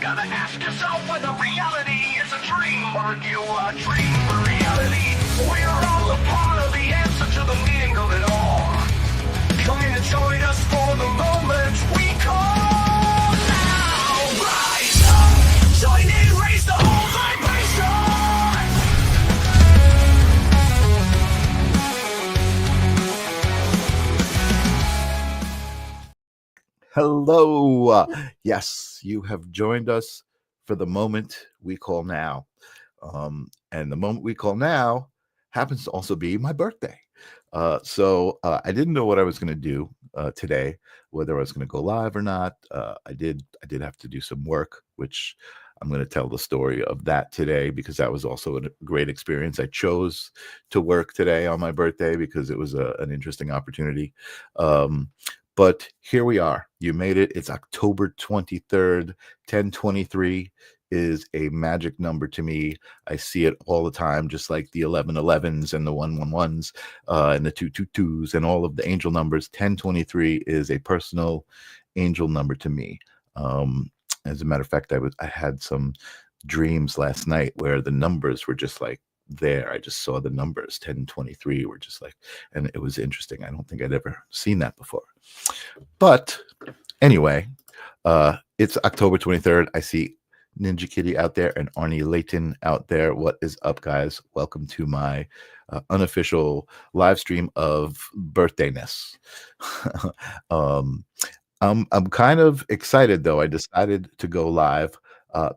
gotta ask yourself whether reality is a dream or you a dream for reality. We're all a part of the answer to the meaning of it all. Come in and join us for the moment we call now. Rise up, join in, raise the whole vibration. Hello. Yes, you have joined us for the moment we call now. And the moment we call now happens to also be my birthday. So I didn't know what I was going to do today, whether I was going to go live or not. I did have to do some work, which I'm going to tell the story of that today because that was also a great experience. I chose to work today on my birthday because it was an interesting opportunity. But here we are. You made it. It's October 23rd, 1023 is a magic number to me. I see it all the time, just like the 1111s and the 111s and the 222s and all of the angel numbers. 1023 is a personal angel number to me. As a matter of fact, I had some dreams last night where the numbers were just like there. I just saw the numbers 1023 were just like, and it was interesting. I don't think I'd ever seen that before. But anyway, it's October 23rd. I see Ninja Kitty out there and Arnie Layton out there. What is up, guys? Welcome to my unofficial live stream of birthdayness. I'm kind of excited though. I decided to go live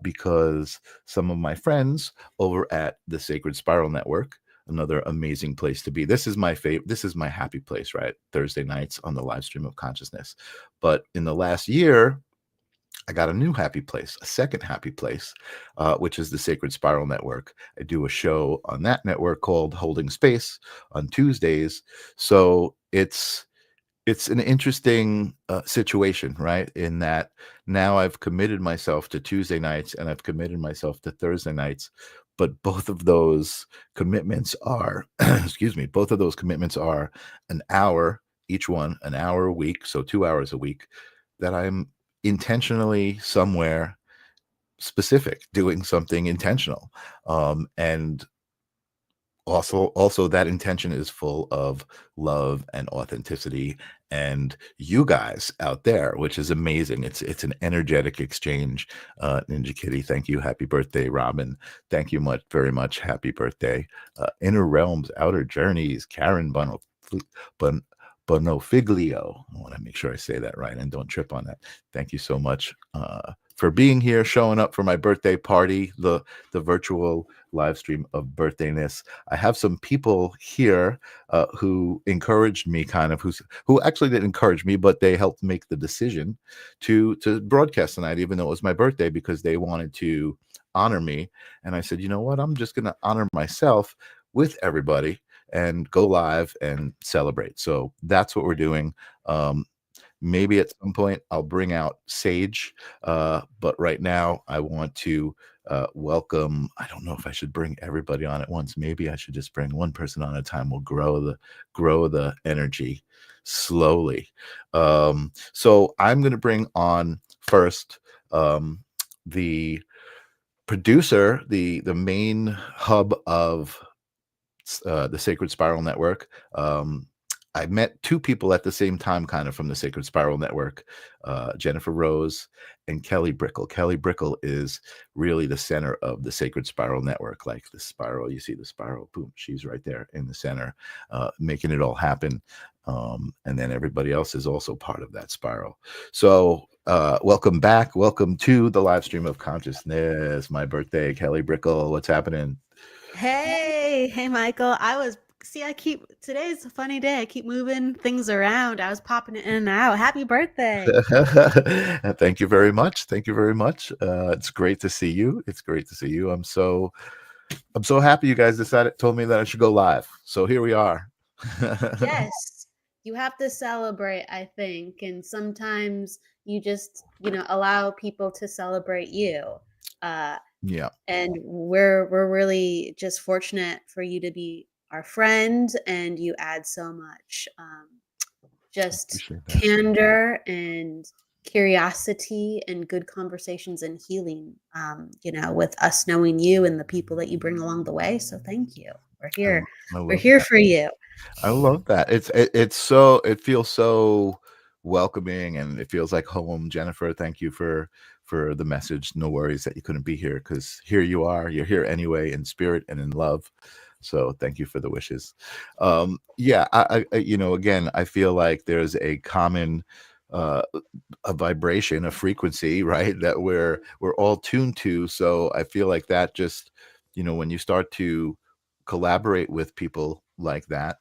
because some of my friends over at the Sacred Spiral Network, another amazing place to be. This is my favorite. This is my happy place, right? Thursday nights on the live stream of consciousness. But in the last year, I got a new happy place, a second happy place, which is the Sacred Spiral Network. I do a show on that network called Holding Space on Tuesdays. So it's an interesting situation, right? In that now I've committed myself to Tuesday nights and I've committed myself to Thursday nights, but both of those commitments are, excuse me, both of those commitments are an hour each one, an hour a week, so 2 hours a week that I'm intentionally somewhere specific, doing something intentional. And also that intention is full of love and authenticity and you guys out there, which is amazing. It's an energetic exchange. Ninja Kitty, thank you. Happy birthday. Robin, thank you very much. Happy birthday. Inner Realms, Outer Journeys, Karen Bonofiglio. I want to make sure I say that right and don't trip on that. Thank you so much for being here, showing up for my birthday party, the virtual live stream of birthdayness. I have some people here who encouraged me, kind of, who actually didn't encourage me, but they helped make the decision to broadcast tonight, even though it was my birthday, because they wanted to honor me. And I said, you know what? I'm just going to honor myself with everybody and go live and celebrate. So that's what we're doing. Maybe at some point I'll bring out Sage, but right now I want to welcome. I don't know if I should bring everybody on at once. Maybe I should just bring one person on at a time. We'll grow the energy slowly. So I'm going to bring on first the producer, the main hub of the Sacred Spiral Network. I met two people at the same time, kind of from the Sacred Spiral Network, Jennifer Rose and Kelly Brickle. Kelly Brickle is really the center of the Sacred Spiral Network. Like the spiral, you see the spiral, boom, she's right there in the center, making it all happen. And then everybody else is also part of that spiral. So welcome back. Welcome to the live stream of consciousness. My birthday, Kelly Brickle. What's happening? Hey, Michael. Today's a funny day. I keep moving things around. I was popping in and out. Happy birthday. Thank you very much. Thank you very much. It's great to see you. It's great to see you. I'm so happy you guys told me that I should go live. So here we are. Yes, you have to celebrate, I think. And sometimes you just, allow people to celebrate you. Yeah. And we're really just fortunate for you to be our friend, and you add so much just candor and curiosity and good conversations and healing, with us knowing you and the people that you bring along the way. So thank you. We're I, here. I We're love here that. for you. I love that. It's so, it feels so welcoming, and it feels like home. Jennifer, thank you for the message. No worries that you couldn't be here, because here you are. You're here anyway, in spirit and in love. So thank you for the wishes. Yeah, again, I feel like there's a common a vibration, a frequency, right, that we're all tuned to. So I feel like that just, when you start to collaborate with people like that,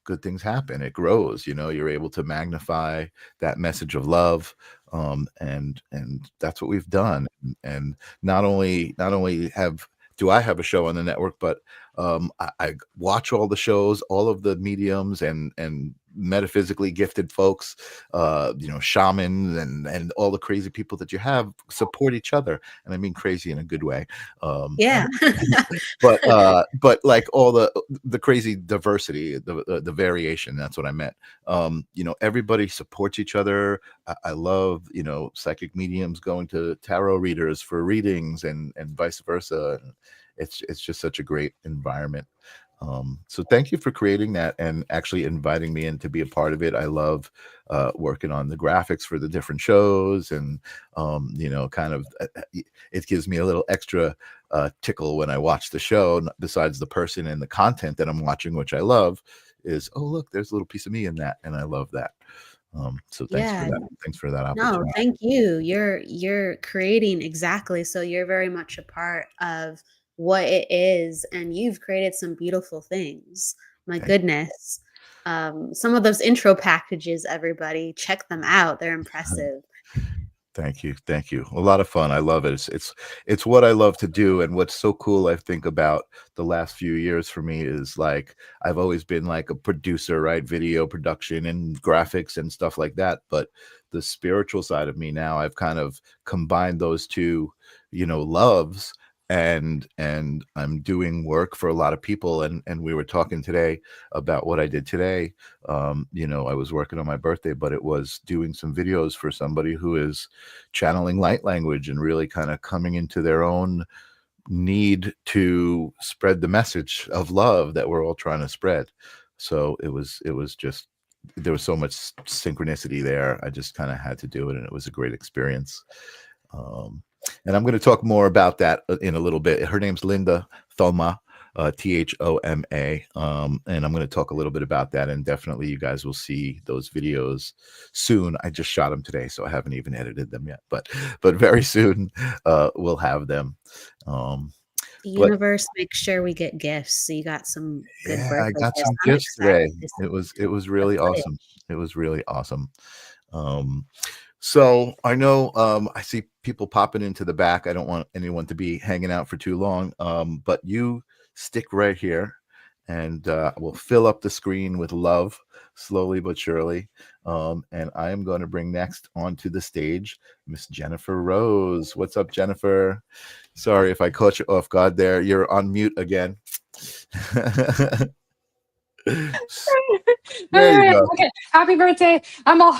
good things happen. It grows. You're able to magnify that message of love, and that's what we've done. And not only do I have a show on the network, but I watch all the shows, all of the mediums and metaphysically gifted folks, shamans and all the crazy people that you have support each other, and I mean crazy in a good way. Yeah. But like all the crazy diversity, the variation, that's what I meant. Everybody supports each other. I love, psychic mediums going to tarot readers for readings, and vice versa. It's just such a great environment. So thank you for creating that and actually inviting me in to be a part of it. I love working on the graphics for the different shows, and kind of it gives me a little extra tickle when I watch the show. Besides the person and the content that I'm watching, which I love, is, oh look, there's a little piece of me in that, and I love that. So thanks for Yeah. that. Thanks for that No, opportunity. thank you. You're creating exactly. So you're very much a part of what it is, and you've created some beautiful things. My Thank goodness. Some of those intro packages, everybody, check them out. They're you. impressive. Thank you. Thank you. A lot of fun. I love it. It's what I love to do. And what's so cool, I think, about the last few years for me is, like, I've always been like a producer, right? Video production and graphics and stuff like that. But the spiritual side of me now, I've kind of combined those two, loves, and I'm doing work for a lot of people. And we were talking today about what I did today. I was working on my birthday, but it was doing some videos for somebody who is channeling light language and really kind of coming into their own need to spread the message of love that we're all trying to spread. So it was just, there was so much synchronicity there. I just kind of had to do it, and it was a great experience. And I'm going to talk more about that in a little bit. Her name's Linda Thoma, Thoma. And I'm going to talk a little bit about that, and definitely you guys will see those videos soon. I just shot them today, so I haven't even edited them yet, but very soon we'll have them. The But universe makes sure we get gifts. So you got some good yeah, I birthday got gifts. some I'm gifts today. excited to It see was the really awesome. footage. It was really awesome. Um, so I know I see people popping into the back. I don't want anyone to be hanging out for too long. But you stick right here, and we'll fill up the screen with love slowly but surely. And I am going to bring next onto the stage Miss Jennifer Rose. What's up, Jennifer? Sorry if I caught you off guard there. You're on mute again. All There you right. go. Okay. Happy birthday. I'm all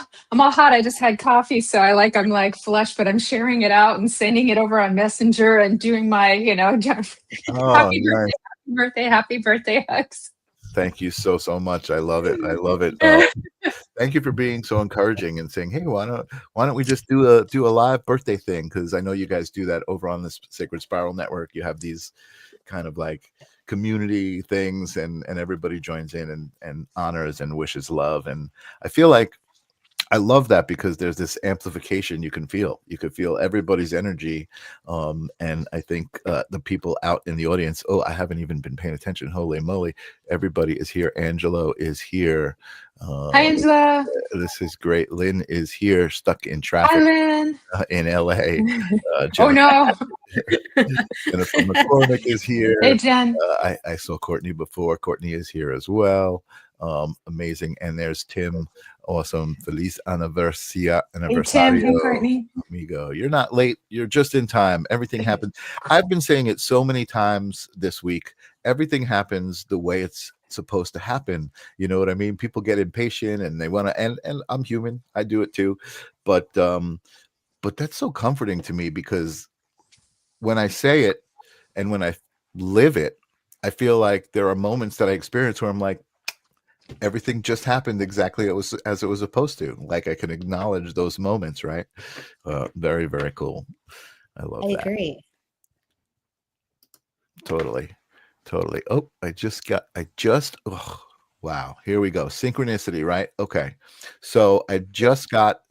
hot. I just had coffee, so I'm like flush, but I'm sharing it out and sending it over on Messenger and doing my, Oh, happy nice. birthday, happy birthday hugs. Thank you so much. I love it. I love it. Thank you for being so encouraging and saying, "Hey, why don't we just do a live birthday thing?" Because I know you guys do that over on this Sacred Spiral Network. You have these kind of like community things, and everybody joins in and honors and wishes love. And I feel like I love that, because there's this amplification you can feel. You can feel everybody's energy. And I think the people out in the audience, oh, I haven't even been paying attention. Holy moly. Everybody is here. Angelo is here. Hi, Angela. This is great. Lynn is here, stuck in Hi, traffic Lynn. in LA. Oh, Jennifer, no. Jennifer McCormick is Hey, here. Jen. I saw Courtney before. Courtney is here as well. Amazing. And there's Tim. Awesome. Feliz Hey, Tim. Hey, aniversario, Courtney. amigo. You're not late. You're just in time. Everything happens. I've been saying it so many times this week. Everything happens the way it's supposed to happen. You know what I mean? People get impatient and they want to, and I'm human. I do it too. But that's so comforting to me, because when I say it and when I live it, I feel like there are moments that I experience where I'm like, everything just happened exactly as it was supposed to. Like I can acknowledge those moments, right? Very, very cool. I love I that. agree. Totally. Oh, oh, wow. Here we go. Synchronicity, right? Okay. So I just got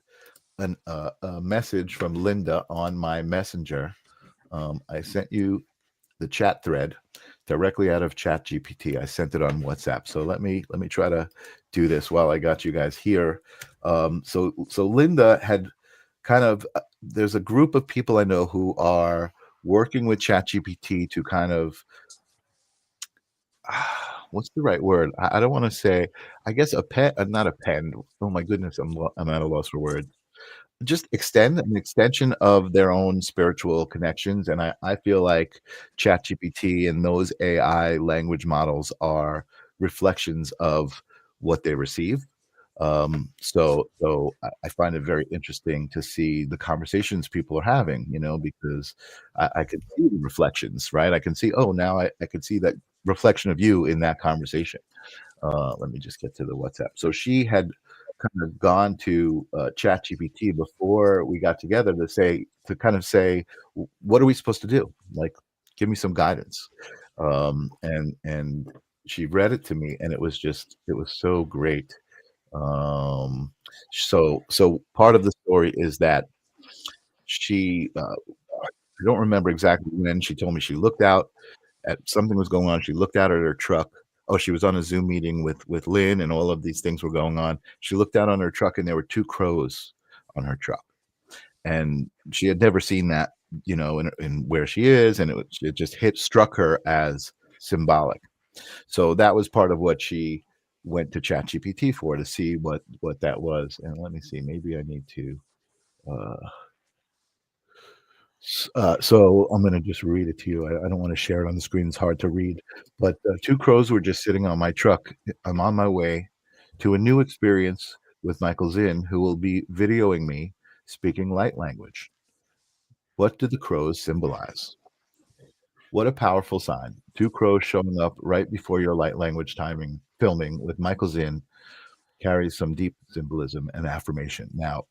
a message from Linda on my messenger. I sent you the chat thread directly out of ChatGPT. I sent it on WhatsApp. So let me try to do this while I got you guys here. So Linda had kind of there's a group of people I know who are working with ChatGPT to kind of what's the right word? I don't want to say. I guess not a pen. Oh my goodness, I'm at a loss for words. Just extend an extension of their own spiritual connections. And I feel like ChatGPT and those AI language models are reflections of what they receive. So I find it very interesting to see the conversations people are having, because I can see the reflections, right? I can see, oh, now I can see that reflection of you in that conversation. Let me just get to the WhatsApp. So she had kind of gone to ChatGPT before we got together to kind of say, what are we supposed to do? Like, give me some guidance. And she read it to me, and it was so great. So part of the story is that she, I don't remember exactly when she told me she looked out at something was going on. She looked out at her truck. Oh, she was on a Zoom meeting with Lynn, and all of these things were going on. She looked out on her truck, and there were 2 crows on her truck, and she had never seen that, in where she is, and it just struck her as symbolic. So that was part of what she went to ChatGPT for, to see what that was. And let me see, maybe I need to. So I'm going to just read it to you. I don't want to share it on the screen. It's hard to read. But 2 crows were just sitting on my truck. I'm on my way to a new experience with Michael Zinn, who will be videoing me speaking light language. What do the crows symbolize? What a powerful sign. 2 crows showing up right before your light language filming with Michael Zinn carries some deep symbolism and affirmation. Now,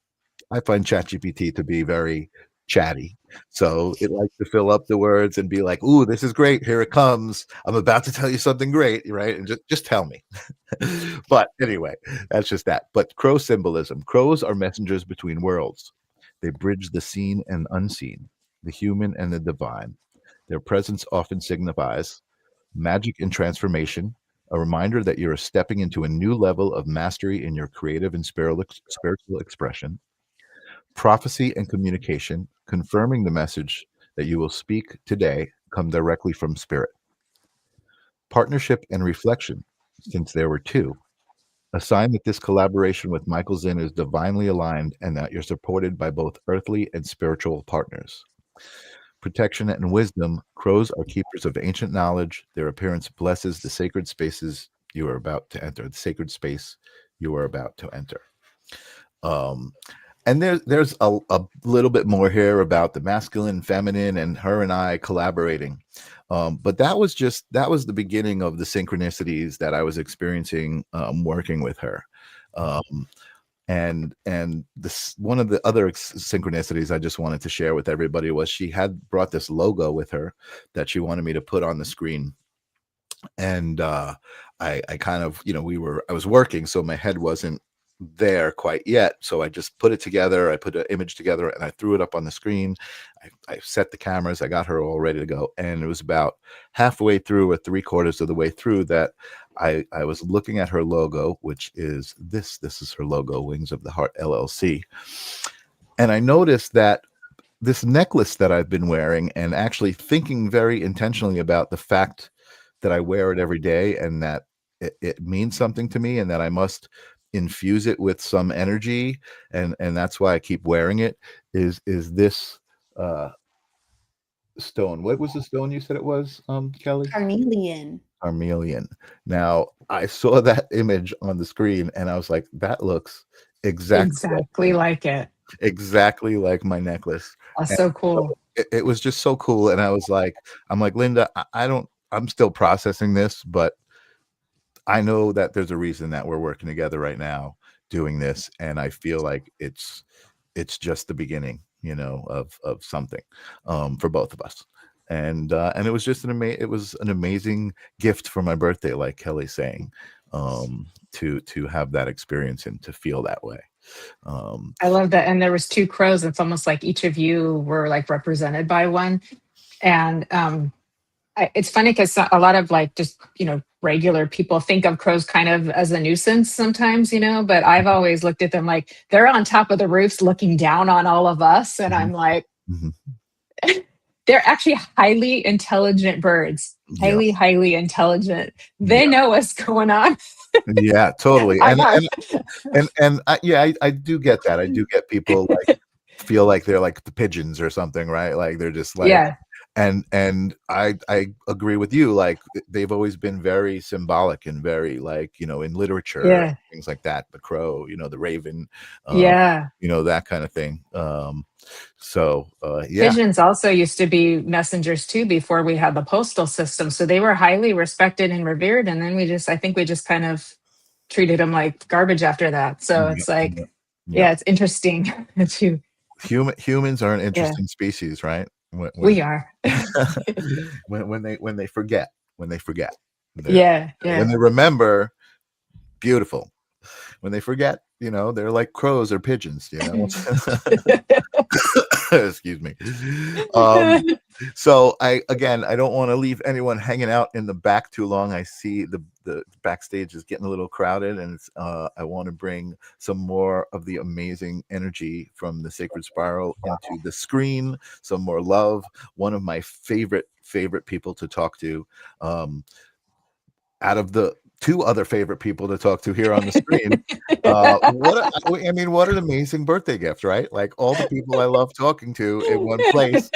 I find ChatGPT to be very chatty. So it likes to fill up the words and be like, "Ooh, this is great. Here it comes. I'm about to tell you something great," right? And just tell me. But anyway, that's just that. But crow symbolism. Crows are messengers between worlds. They bridge the seen and unseen, the human and the divine. Their presence often signifies magic and transformation, a reminder that you're stepping into a new level of mastery in your creative and spiritual expression. Prophecy and communication, confirming the message that you will speak today come directly from spirit. Partnership and reflection, since there were 2, a sign that this collaboration with Michael Zinn is divinely aligned and that you're supported by both earthly and spiritual partners. Protection and wisdom, crows are keepers of ancient knowledge. Their appearance blesses the sacred spaces you are about to enter, the sacred space you are about to enter. And there's a little bit more here about the masculine, feminine, and her and I collaborating. But that was the beginning of the synchronicities that I was experiencing working with her. And this one of the other synchronicities I just wanted to share with everybody was she had brought this logo with her that she wanted me to put on the screen. And I kind of, I was working, so my head wasn't there quite yet. So I just put it together. I put an image together and I threw it up on the screen. I set the cameras. I got her all ready to go. And it was about halfway through or 3/4 of the way through that I was looking at her logo, which is this. This is her logo, Wings of the Heart LLC. And I noticed that this necklace that I've been wearing, and actually thinking very intentionally about the fact that I wear it every day, and that it means something to me, and that I must infuse it with some energy, and that's why I keep wearing it, is this stone. What was the stone you said it was, Kelly? Carnelian. Carmelian. Now, I saw that image on the screen and I was like, that looks Exactly like it. exactly like my necklace. That's And so cool. it was just so cool. And I was like, I'm like, Linda, I'm still processing this, but I know that there's a reason that we're working together right now doing this. And I feel like it's just the beginning, of something for both of us. And it was just it was an amazing gift for my birthday, like Kelly's saying, to have that experience and to feel that way. I love that. And there was two crows. It's almost like each of you were like represented by one. And it's funny because a lot of like just, regular people think of crows kind of as a nuisance sometimes, but I've always looked at them like they're on top of the roofs looking down on all of us. And I'm like, Mhm. they're actually highly intelligent birds, Yeah. highly intelligent. They know what's going on. Yeah, totally. I know. And I do get that. I do get people like feel like they're like the pigeons or something, right? Like they're just like, Yeah. and I agree with you. Like they've always been very symbolic and very like, in literature, Yeah. things like that. The crow, the raven, Yeah. that kind of thing. So yeah. Pigeons also used to be messengers too before we had the postal system. So they were highly respected and revered. And then I think we just kind of treated them like garbage after that. So it's like, Yeah. it's interesting to. Humans are an interesting species, right? We are. when they forget, Yeah. when they remember, beautiful. When they forget, they're like crows or pigeons, Excuse me. So I don't want to leave anyone hanging out in the back too long. I see the backstage is getting a little crowded, and I want to bring some more of the amazing energy from the Sacred Spiral into the screen, some more love. One of my favorite people to talk to, out of the two other favorite people to talk to here on the screen. What an amazing birthday gift, right? Like all the people I love talking to in one place.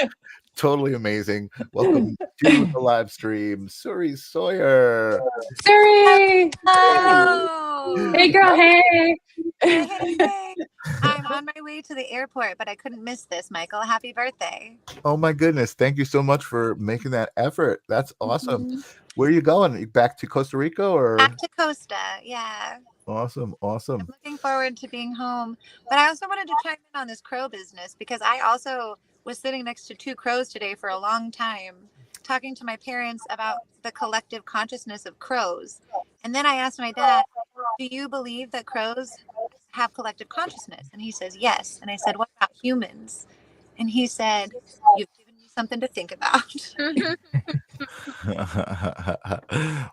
Totally amazing. Welcome to the live stream, Suri Sawyer. Suri! Hello. Hey, girl, hey. Hey. I'm on my way to the airport, but I couldn't miss this, Michael. Happy birthday. Oh my goodness. Thank you so much for making that effort. That's awesome. Where are you going? You back to Costa Rica or? Back to Costa, yeah. Awesome. I'm looking forward to being home. But I also wanted to chime in on this crow business because I also was sitting next to two crows today for a long time, talking to my parents about the collective consciousness of crows. And then I asked my dad, do you believe that crows have collective consciousness? And he says, yes. And I said, what about humans? And he said, you've given me something to think about.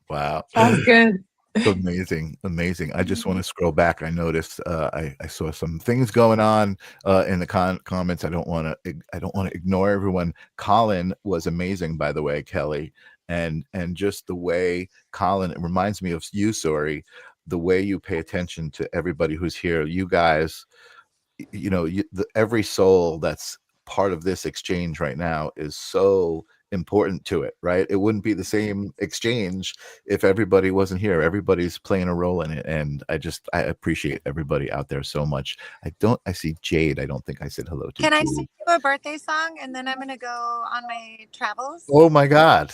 Wow. Sounds good. Amazing. I just want to scroll back. I noticed I saw some things going on in the comments. I don't want to ignore everyone. Colin was amazing, by the way, Kelly, and just the way Colin, it reminds me of you, Suri, the way you pay attention to everybody who's here. You guys, every soul that's part of this exchange right now is so important to it, right? It wouldn't be the same exchange if everybody wasn't here. Everybody's playing a role in it, and I appreciate everybody out there so much. I see Jade. I don't think I said hello to. Can I sing you a birthday song and then I'm gonna go on my travels? Oh my God,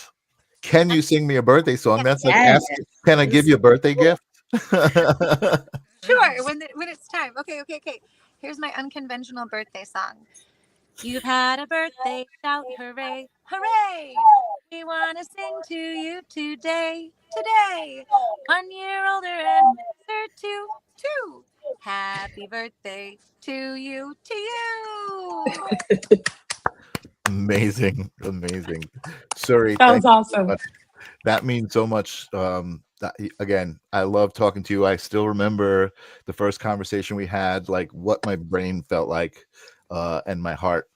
can you sing me a birthday song? That's like asking, can I give you a birthday gift? Sure, when it's time. Okay. Here's my unconventional birthday song. You've had a birthday, shout hooray, hooray! We want to sing to you today. 1 year older and wiser two. Happy birthday to you. Amazing. Suri, That was awesome. That means so much. Again, I love talking to you. I still remember the first conversation we had, like what my brain felt like, and my heart.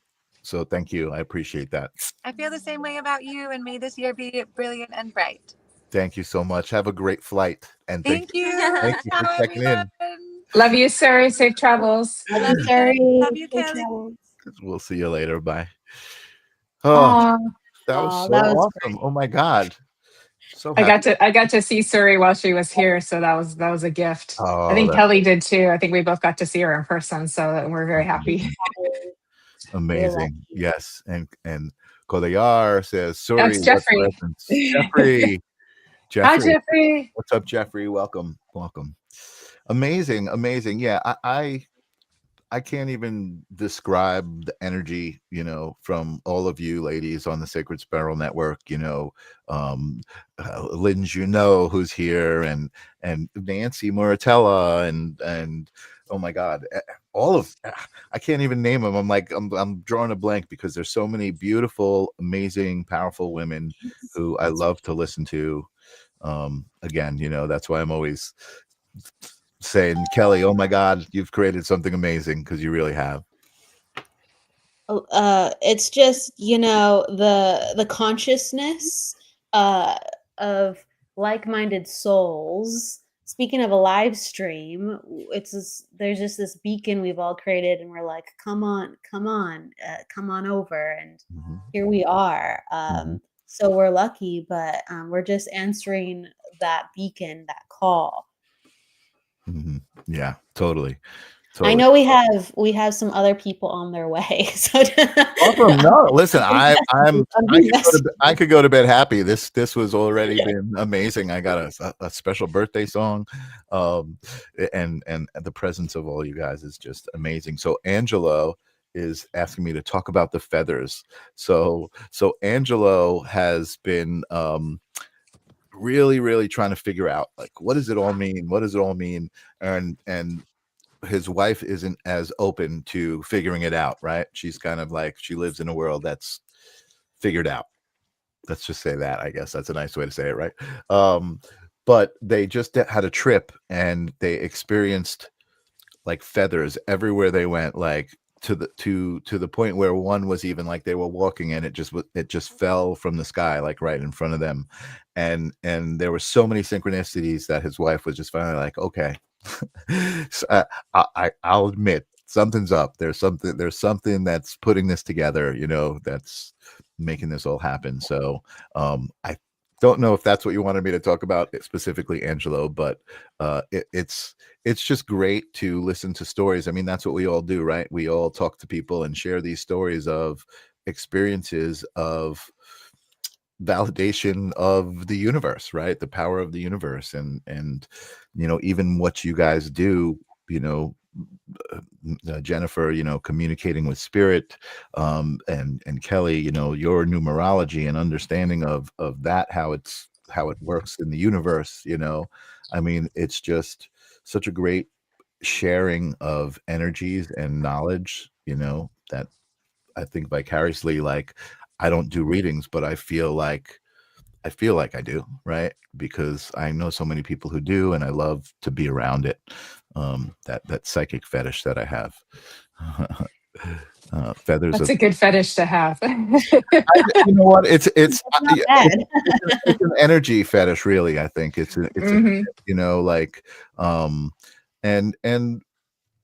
So thank you. I appreciate that. I feel the same way about you, and may this year be brilliant and bright. Thank you so much. Have a great flight. And Thank you. Thank you for Ciao, checking in. Love you, Suri. Safe travels. Love you, Kelly. We'll see you later. Bye. Oh, Aw. that was Aw, so that was awesome. great. Oh my God. So I happy. got to see Suri while she was here, so that was a gift. I Oh, think that's Kelly did too. I think we both got to see her in person, so we're very happy. amazing. We're Amazing. lucky. Yes. And Kodayar says, That's Suri, what Jeffrey. presents? Jeffrey. Hi, Jeffrey. Jeffrey. What's up, Jeffrey? Welcome. Welcome. Amazing. Amazing. Yeah. I can't even describe the energy, from all of you ladies on the Sacred Sparrow Network, um, Lynn Junot, who's here, and Nancy Muratella, and oh my God, all of, I can't even name them. I'm drawing a blank because there's so many beautiful, amazing, powerful women who I love to listen to. Again, that's why I'm always saying, Kelly, oh my God, you've created something amazing, because you really have. It's just, the consciousness of like-minded souls. Speaking of a live stream, there's just this beacon we've all created, and we're like, come on, come on over, and Mhm. here we are. Mhm. So we're lucky, but we're just answering that beacon, that call. Mhm. Yeah, totally. I Totally. know we have some other people on their way. So Awesome. No, listen, I'm I could go to bed happy. This was already been amazing. I got a special birthday song, and the presence of all you guys is just amazing. So Angelo is asking me to talk about the feathers. So Angelo has been really, really trying to figure out, like, what does it all mean? What does it all mean? And his wife isn't as open to figuring it out, right? She's kind of like, she lives in a world that's figured out. Let's just say that. I guess that's a nice way to say it, right? But they just had a trip, and they experienced like feathers everywhere they went, like to the point where one was even like, they were walking and it just fell from the sky, like right in front of them. And there were so many synchronicities that his wife was just finally like, okay, so, I'll admit something's up. There's something that's putting this together, that's making this all happen. So I don't know if that's what you wanted me to talk about specifically, Angelo, but it's just great to listen to stories. I mean, that's what we all do, right? We all talk to people and share these stories of experiences of validation of the universe, right? The power of the universe, and even what you guys do, Jennifer, communicating with spirit, and Kelly, your numerology and understanding of that, how it works in the universe. I mean, it's just such a great sharing of energies and knowledge, that I think vicariously, like, I don't do readings, but I feel like I do, right? Because I know so many people who do, and I love to be around it. That psychic fetish that I have. Feathers That's of, a good fetish to have. you know what? It's not bad. it's an energy fetish, really. I think it's a, Mhm. like, and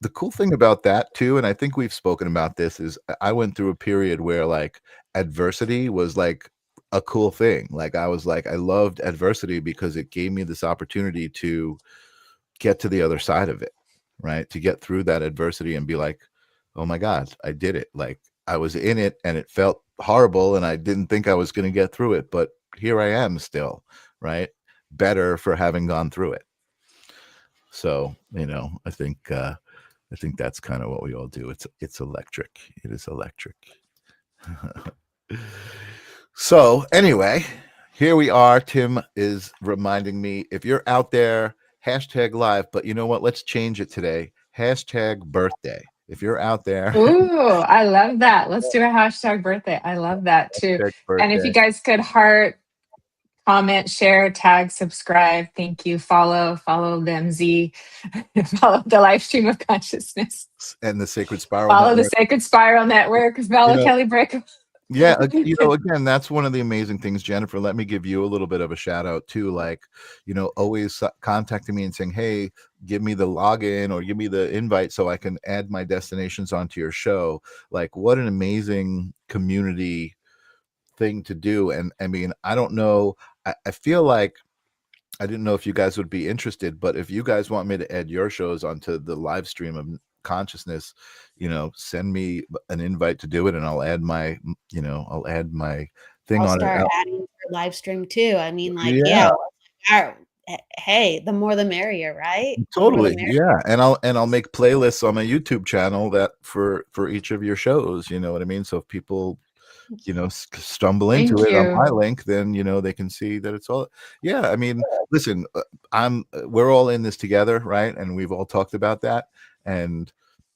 the cool thing about that too, and I think we've spoken about this, is I went through a period where, like, adversity was like a cool thing. Like, I was like, I loved adversity because it gave me this opportunity to get to the other side of it, right? To get through that adversity and be like, oh my God, I did it. Like, I was in it and it felt horrible and I didn't think I was going to get through it, but here I am still, right? Better for having gone through it. So, I think that's kind of what we all do. It's electric. It is electric. So anyway, here we are. Tim is reminding me, if you're out there, hashtag live, but you know what? Let's change it today. Hashtag birthday. If you're out there, Ooh, I love that. Let's do a hashtag birthday. I love that too. hashtag And if you birthday. guys could heart, comment, share, tag, subscribe. Thank you. Follow the MZ, follow the live stream of consciousness. And the Sacred Spiral Follow the Network. Sacred Spiral Network, Bella Kelly Brick. Yeah, again, that's one of the amazing things, Jennifer. Let me give you a little bit of a shout out too. Like, always contacting me and saying, hey, give me the login or give me the invite so I can add my destinations onto your show. Like, what an amazing community thing to do. And I mean, I don't know. I feel like I didn't know if you guys would be interested, but if you guys want me to add your shows onto the live stream of consciousness, send me an invite to do it, and I'll add my, I'll add my thing I'll on start it. adding for live stream too. I mean, like, Yeah, hey, the more the merrier, right? The more the totally. merrier. Yeah, and I'll make playlists on my YouTube channel that for each of your shows. You know what I mean? So if people stumble into Thank it on you. my link, then they can see that it's all. Yeah, I mean, listen, we're all in this together, right? And we've all talked about that. And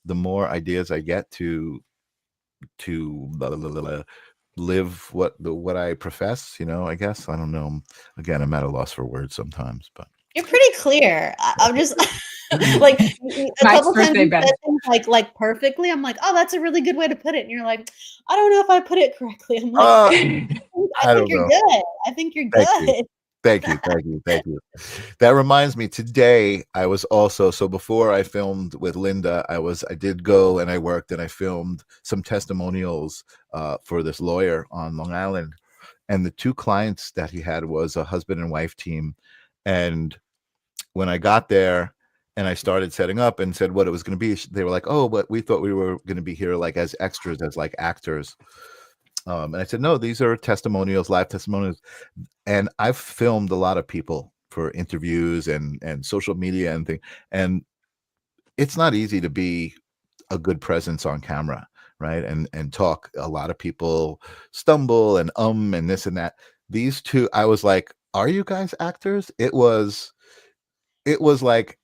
the more ideas I get to live what I profess, I guess. I don't know. Again, I'm at a loss for words sometimes, but You're pretty clear. I'm just like a Mike's couple times birthday you best. said things like perfectly. I'm like, oh, that's a really good way to put it. And you're like, I don't know if I put it correctly. I'm like, I I think don't you're know. good. I think you're Thank you. good. Thank you. That reminds me, today I was also, so before I filmed with Linda, I did go and I worked and I filmed some testimonials for this lawyer on Long Island. And the two clients that he had was a husband and wife team. And when I got there and I started setting up and said what it was going to be, they were like, oh, but we thought we were going to be here like as extras, as like actors. And I said, no, these are testimonials, live testimonials. And I've filmed a lot of people for interviews and social media and things. And it's not easy to be a good presence on camera, right? And talk. A lot of people stumble and this and that. These two, I was like, are you guys actors? It was like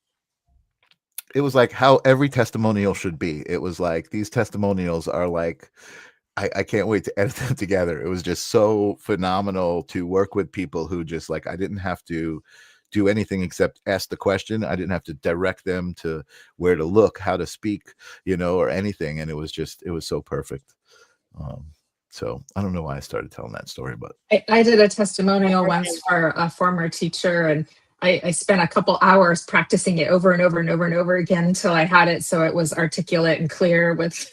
how every testimonial should be. It was like, these testimonials are like, I can't wait to edit them together. It was just so phenomenal to work with people who just like, I didn't have to do anything except ask the question. I didn't have to direct them to where to look, how to speak, or anything. And it was so perfect. So I don't know why I started telling that story, but I did a testimonial once for a former teacher, and I spent a couple hours practicing it over and over and over and over again until I had it so it was articulate and clear with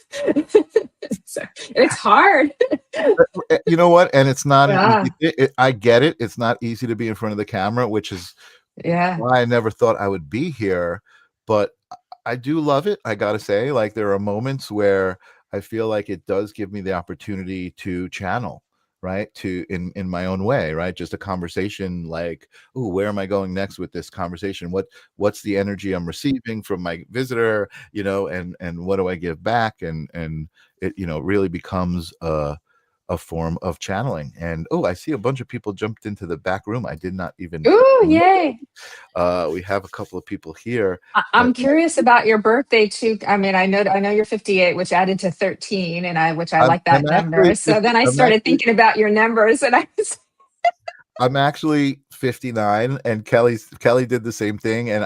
so it's hard. you know what? And it's not Yeah. I get it. It's not easy to be in front of the camera, which is why I never thought I would be here. But I do love it. I gotta say, like, there are moments where I feel like it does give me the opportunity to channel, right? To in my own way, right? Just a conversation like, oh, where am I going next with this conversation? What's the energy I'm receiving from my visitor, and what do I give back? And it, really becomes a form of channeling. And I see a bunch of people jumped into the back room. I did not even. Ooh, yay. We have a couple of people here. I'm curious about your birthday too. I mean, I know you're 58, which added to 13, and which I like that number. So then I started thinking about your numbers, and I'm actually 59, and Kelly did the same thing, and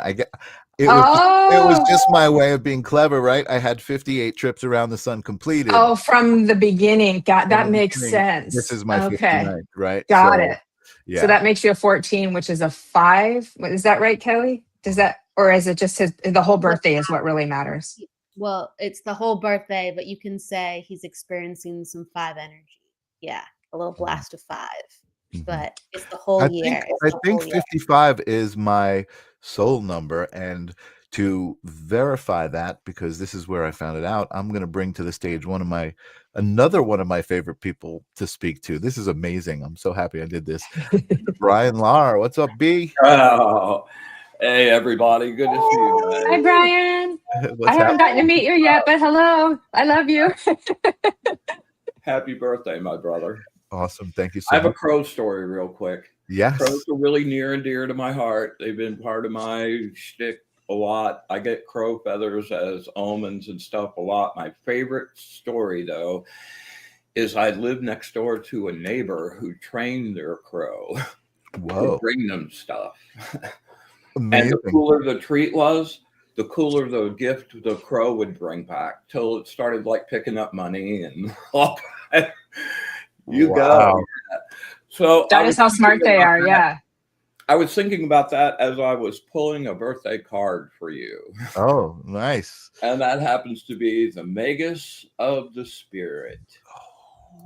it was just my way of being clever, right? I had 58 trips around the sun completed. Oh, from the beginning. That makes sense. This is my 59th, right? Got it. Yeah. So that makes you a 14, which is a 5. Is that right, Kelly? Does that, or is it just the whole birthday is what really matters? Well, it's the whole birthday, but you can say he's experiencing some 5 energy. Yeah, a little blast of 5. But it's the whole year. I think 55 is my soul number, and to verify that, because this is where I found it out, I'm going to bring to the stage another one of my favorite people to speak to. This is amazing. I'm so happy I did this. Brian Lahr, what's up, B? Oh, hey everybody, good to see you guys. Hi, Brian. I haven't gotten to meet you yet, but hello, I love you. Happy birthday, my brother. Awesome, thank you so much. I have much. a crow story real quick. Yes. Crows are really near and dear to my heart. They've been part of my shtick a lot. I get crow feathers as omens and stuff a lot. My favorite story, though, is I lived next door to a neighbor who trained their crow to bring them stuff. Amazing. And the cooler the treat was, the cooler the gift the crow would bring back, till it started like picking up money and all that. Go. So that is how smart they are. That. Yeah. I was thinking about that as I was pulling a birthday card for you. Oh, nice. And that happens to be the Magus of the Spirit.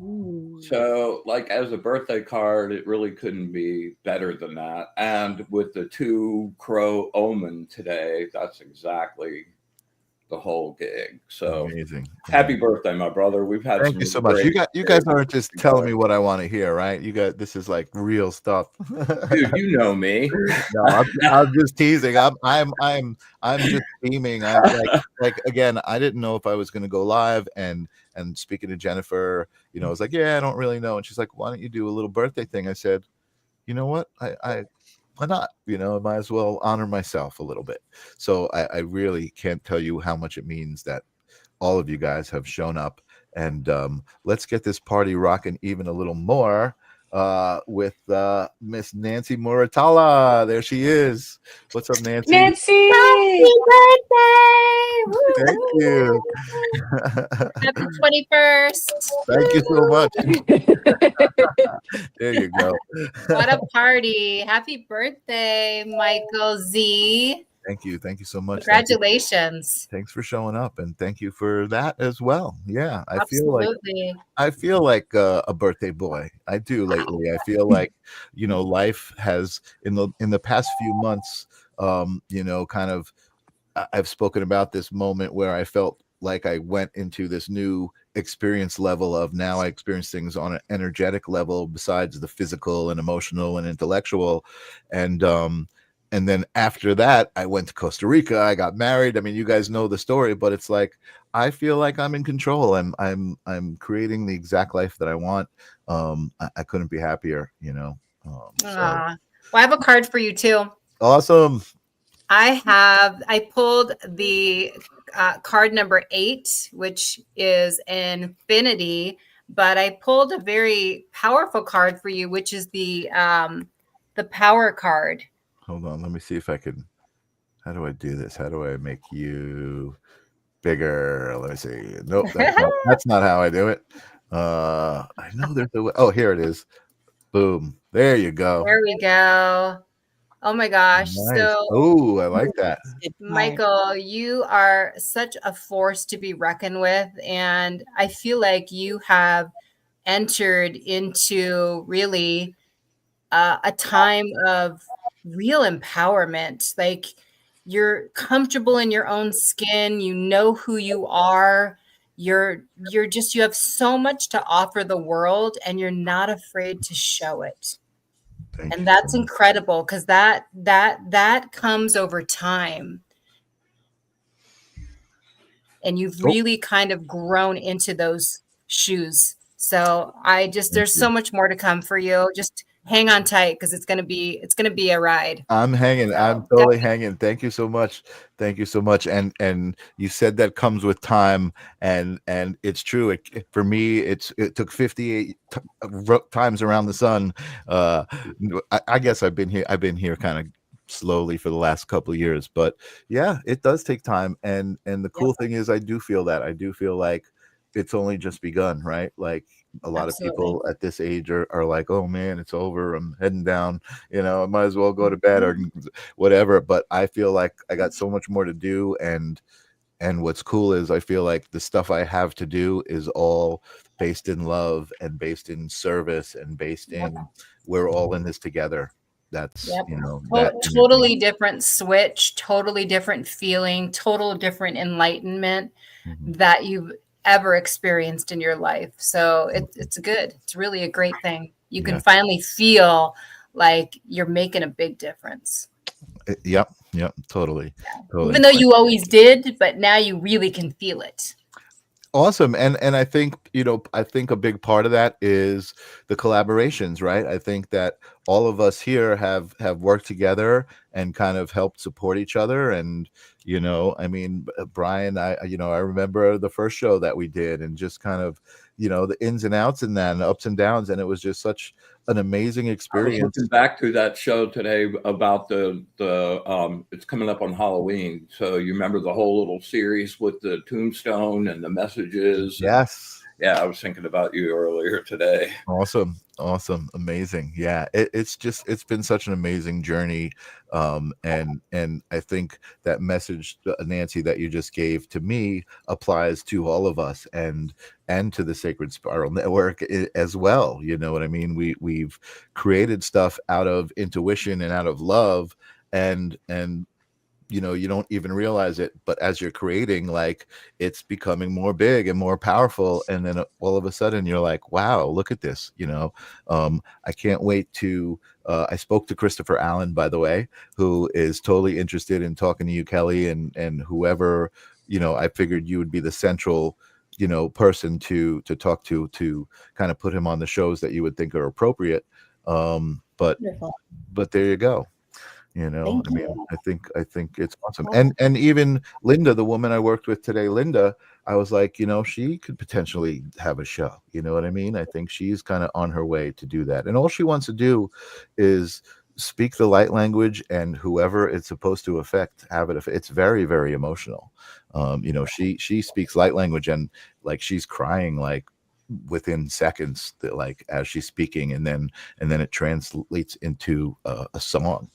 Ooh. So, like, as a birthday card, it really couldn't be better than that. And with the 2 crow omen today, that's exactly the whole gig. So, Amazing. happy birthday, my brother. We've had Thank you some so much. great You days guys aren't just telling me together. what I want to hear, right? You got this is like real stuff. Dude, you know me. No, I'm just teasing. I'm just beaming. I'm like again, I didn't know if I was going to go live, and speaking to Jennifer, you know, I was like, yeah, I don't really know, and she's like, why don't you do a little birthday thing? I said, you know what, I why not? You know, I might as well honor myself a little bit. So I really can't tell you how much it means that all of you guys have shown up, and let's get this party rocking even a little more with Miss Nancy Muratala. There she is. What's up, Nancy? Nancy! Birthday! Woo, Thank woo, you. woo. Happy 21st. Thank you so much. There you go. What a party. Happy birthday, Michael Z. Thank you so much. Congratulations. Thanks for showing up, and thank you for that as well. Yeah, Absolutely. I feel like a birthday boy. I do lately. I feel like, you know, life has in the past few months, you know, kind of I've spoken about this moment where I felt like I went into this new experience level of now I experience things on an energetic level besides the physical and emotional and intellectual. And then after that, I went to Costa Rica. I got married. I mean, you guys know the story, but it's like I feel like I'm in control. I'm creating the exact life that I want. I couldn't be happier, you know. So. Well, I have a card for you too. Awesome. I pulled the card number 8, which is infinity, but I pulled a very powerful card for you, which is the power card. Hold on, let me see if I can. How do I do this? How do I make you bigger? Let me see. Nope, that's not how I do it. I know there's a way. Oh, here it is. Boom. There you go. There we go. Oh my gosh. Nice. So, oh, I like that. Michael, you are such a force to be reckoned with. And I feel like you have entered into really a time of real empowerment. Like you're comfortable in your own skin, you know who you are. You have so much to offer the world, and you're not afraid to show it. And that's incredible, because that comes over time. And you've really kind of grown into those shoes. So there's so much more to come for you. Just hang on tight, because it's gonna be a ride. I'm hanging. I'm totally hanging. Thank you so much. Thank you so much. And you said that comes with time, and it's true. For me, it took 58 times around the sun. I guess I've been here kind of slowly for the last couple of years, but yeah, it does take time. And the cool thing is, I do feel like it's only just begun, right? Like a lot of people at this age are like, oh man, it's over, I'm heading down, you know, I might as well go to bed or whatever. But I feel like I got so much more to do, and what's cool is I feel like the stuff I have to do is all based in love and based in service and based in we're all in this together. That's you know, totally different switch, totally different feeling, total different enlightenment that you've ever experienced in your life. So it's really a great thing. You can finally feel like you're making a big difference. Yep, totally. Even though you always did, but now you really can feel it. Awesome. And I think, you know, I think a big part of that is the collaborations, right? I think that all of us here have worked together and kind of helped support each other. And, you know, I mean, Brian, I remember the first show that we did, and just kind of, you know, the ins and outs and that, and the ups and downs. And it was just such an amazing experience. I was looking back to that show today about the it's coming up on Halloween. So you remember the whole little series with the tombstone and the messages? Yes. Yeah, I was thinking about you earlier today. Awesome. Amazing. Yeah. It's been such an amazing journey. And I think that message, Nancy, that you just gave to me applies to all of us and to the Sacred Spiral Network as well. You know what I mean? We've created stuff out of intuition and out of love, and you don't even realize it, but as you're creating, like, it's becoming more big and more powerful, and then all of a sudden you're like, wow, look at this. I can't wait to I spoke to Christopher Allen, by the way, who is totally interested in talking to you, Kelly, and whoever, I figured you would be the central person to talk to kind of put him on the shows that you would think are appropriate. But Wonderful. there you go. Thank I mean, you. I think it's awesome. And even Linda, the woman I worked with today, Linda, I was like, she could potentially have a show. You know what I mean? I think she's kind of on her way to do that. And all she wants to do is speak the light language, and whoever it's supposed to affect, have it. It's very, very emotional. She speaks light language, and like, she's crying like within seconds, that, like, as she's speaking, and then it translates into a song.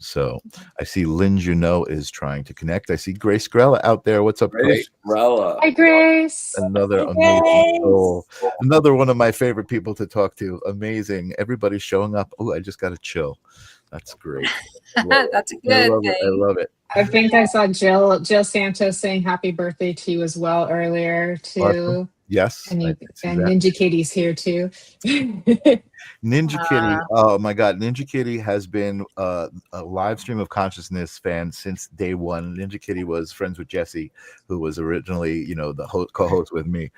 So I see Lynn Junot is trying to connect. I see Grace Grella out there. What's up, Grace? Hi, Grace. Another Hi, amazing Grace. soul. Another one of my favorite people to talk to. Amazing. Everybody's showing up. Oh, I just got to chill. That's great. That's a I good love it. I thing. love it. I think I saw Jill Santos saying happy birthday to you as well earlier too. Awesome. Yes. And I can see and that. Ninja Katie's here too. Ninja Kitty. Oh my God. Ninja Kitty has been a live stream of consciousness fan since day one. Ninja Kitty was friends with Jesse, who was originally, the co-host with me.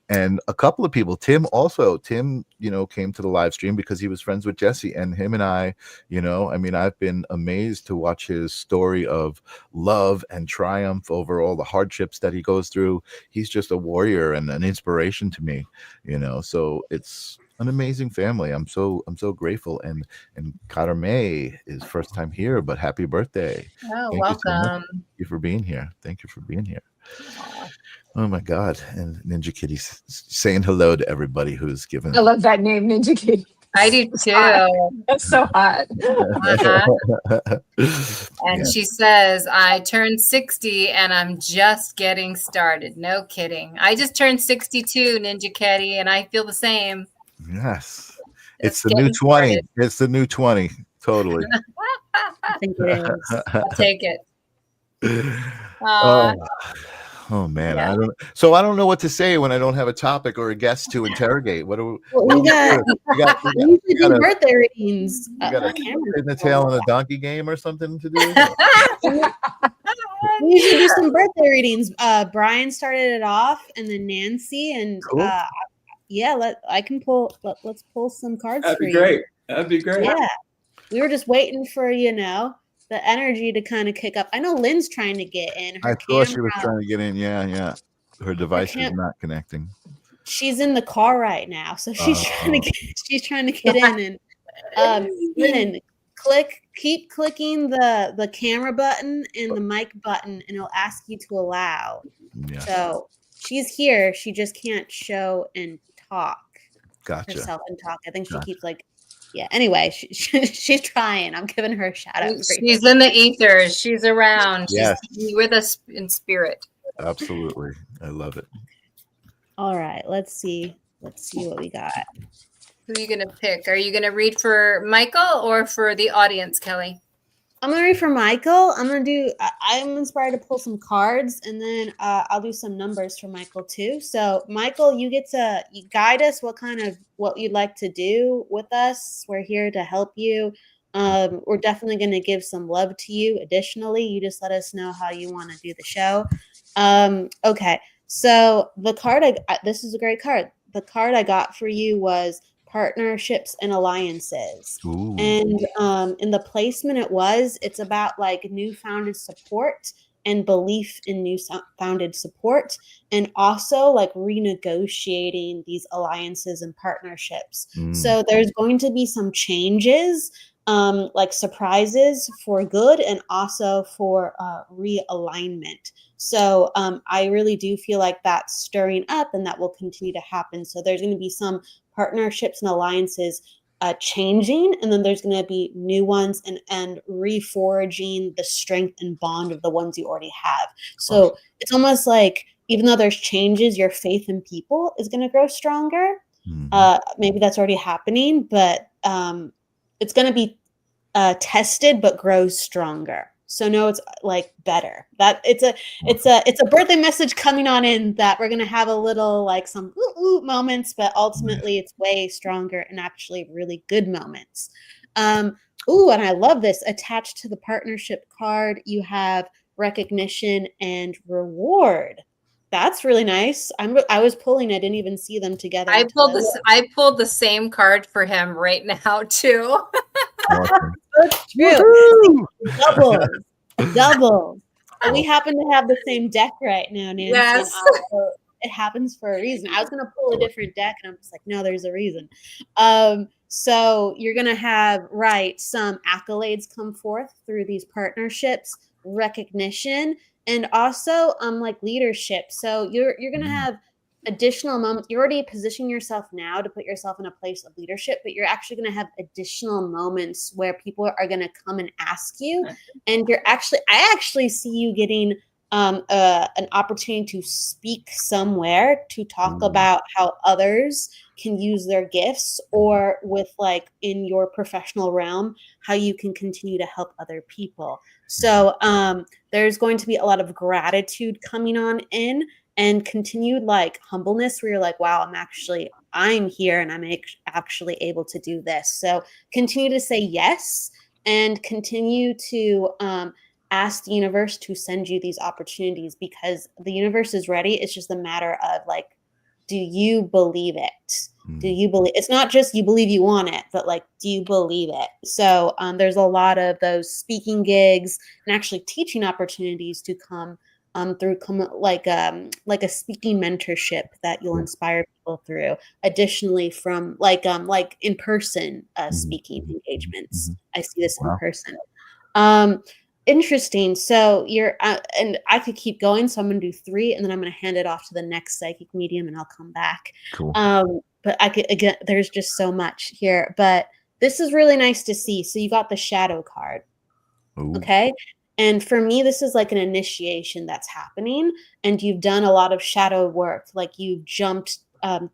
And a couple of people, Tim, came to the live stream because he was friends with Jesse, and him and I, I've been amazed to watch his story of love and triumph over all the hardships that he goes through. He's just a warrior and an inspiration to me, so it's an amazing family. I'm so grateful. And Carme is first time here, but happy birthday. Oh, Thank you so much. welcome. Thank you for being here. Thank you for being here. Oh my God. And Ninja Kitty's saying hello to everybody who's given. I love that name, Ninja Katie. I do too. That's so hot. And Yeah. she says, I turned 60 and I'm just getting started. No kidding. I just turned 62, Ninja Kitty, and I feel the same. Yes. It's Just the new getting 20. started. It's the new 20. Totally. I think it is. I'll take it. Oh. Oh man, Yeah. I don't know what to say when I don't have a topic or a guest to interrogate. What do Well, what we do got do? we usually got do a- birthday readings. You got a Cameron. in the tail on a donkey game or something to do? We usually do some birthday readings. Brian started it off, and then Nancy, and Cool. let's pull some cards That'd for be you. great. That'd be great. Yeah, we were just waiting for the energy to kind of kick up. I know Lynn's trying to get in. I Her thought she was camera, trying to get in. Yeah. Her device is cam- not connecting. she's in the car right now, so she's trying to get in. And Lynn, keep clicking the camera button and the mic button, and it'll ask you to allow. Yeah. So she's here. She just can't show and talk Gotcha. herself and talk. I think she Gotcha. keeps anyway, she's trying. I'm giving her a shout out. She's in the ethers. She's around. Yes. She's with us in spirit. Absolutely. I love it. All right, let's see what we got. Who are you going to pick? Are you going to read for Michael or for the audience, Kelly? I'm gonna read for Michael. I'm inspired to pull some cards, and then I'll do some numbers for Michael too. So Michael, you guide us what you'd like to do with us. We're here to help you. We're definitely going to give some love to you. Additionally, you just let us know how you want to do the show. Okay. So the card this is a great card. The card I got for you was Partnerships and Alliances. Ooh. And in the placement it's about like newfounded support and belief in newfounded support, and also like renegotiating these alliances and partnerships. So there's going to be some changes like surprises for good and also for realignment. So I really do feel like that's stirring up and that will continue to happen. So there's going to be some partnerships and alliances changing, and then there's going to be new ones and reforging the strength and bond of the ones you already have. So it's almost like even though there's changes, your faith in people is going to grow stronger. Maybe that's already happening, but it's going to be tested but grows stronger. So no, it's like better. That it's a birthday message coming on in that we're gonna have a little like some moments, but ultimately it's way stronger and actually really good moments. And I love this. Attached to the partnership card, you have recognition and reward. That's really nice. I was pulling, I didn't even see them together. I pulled the same card for him right now too. Awesome. That's true. Doubles. And we happen to have the same deck right now, Nancy. Yes. And it happens for a reason. I was going to pull a different deck, and I'm just like, no, there's a reason. So you're going to have, some accolades come forth through these partnerships, recognition, and also like leadership. So you're going to have additional moments. You're already positioning yourself now to put yourself in a place of leadership, but you're actually going to have additional moments where people are going to come and ask you, and I actually see you getting an opportunity to speak somewhere to talk about how others can use their gifts, or with like in your professional realm, how you can continue to help other people. So there's going to be a lot of gratitude coming on in, and continued like humbleness where you're like, wow, I'm here and I'm actually able to do this. So continue to say yes, and continue to ask the universe to send you these opportunities, because the universe is ready. It's just a matter of like, do you believe it? Do you believe it's not just you believe you want it, but like, do you believe it? So there's a lot of those speaking gigs and actually teaching opportunities to come through like a speaking mentorship that you'll inspire people through. Additionally, from like in person speaking engagements, I see this in person. Interesting. So you're and I could keep going. So I'm going to do 3, and then I'm going to hand it off to the next psychic medium, and I'll come back. Cool. But again, there's just so much here. But this is really nice to see. So you got the shadow card. Ooh. Okay. And for me, this is like an initiation that's happening, and you've done a lot of shadow work. Like you've jumped.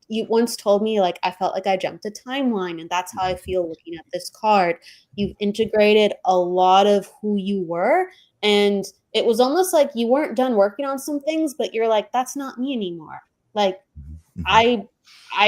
You once told me, like, I felt like I jumped a timeline, and that's how I feel looking at this card. You've integrated a lot of who you were, and it was almost like you weren't done working on some things, but you're like, that's not me anymore. Like, I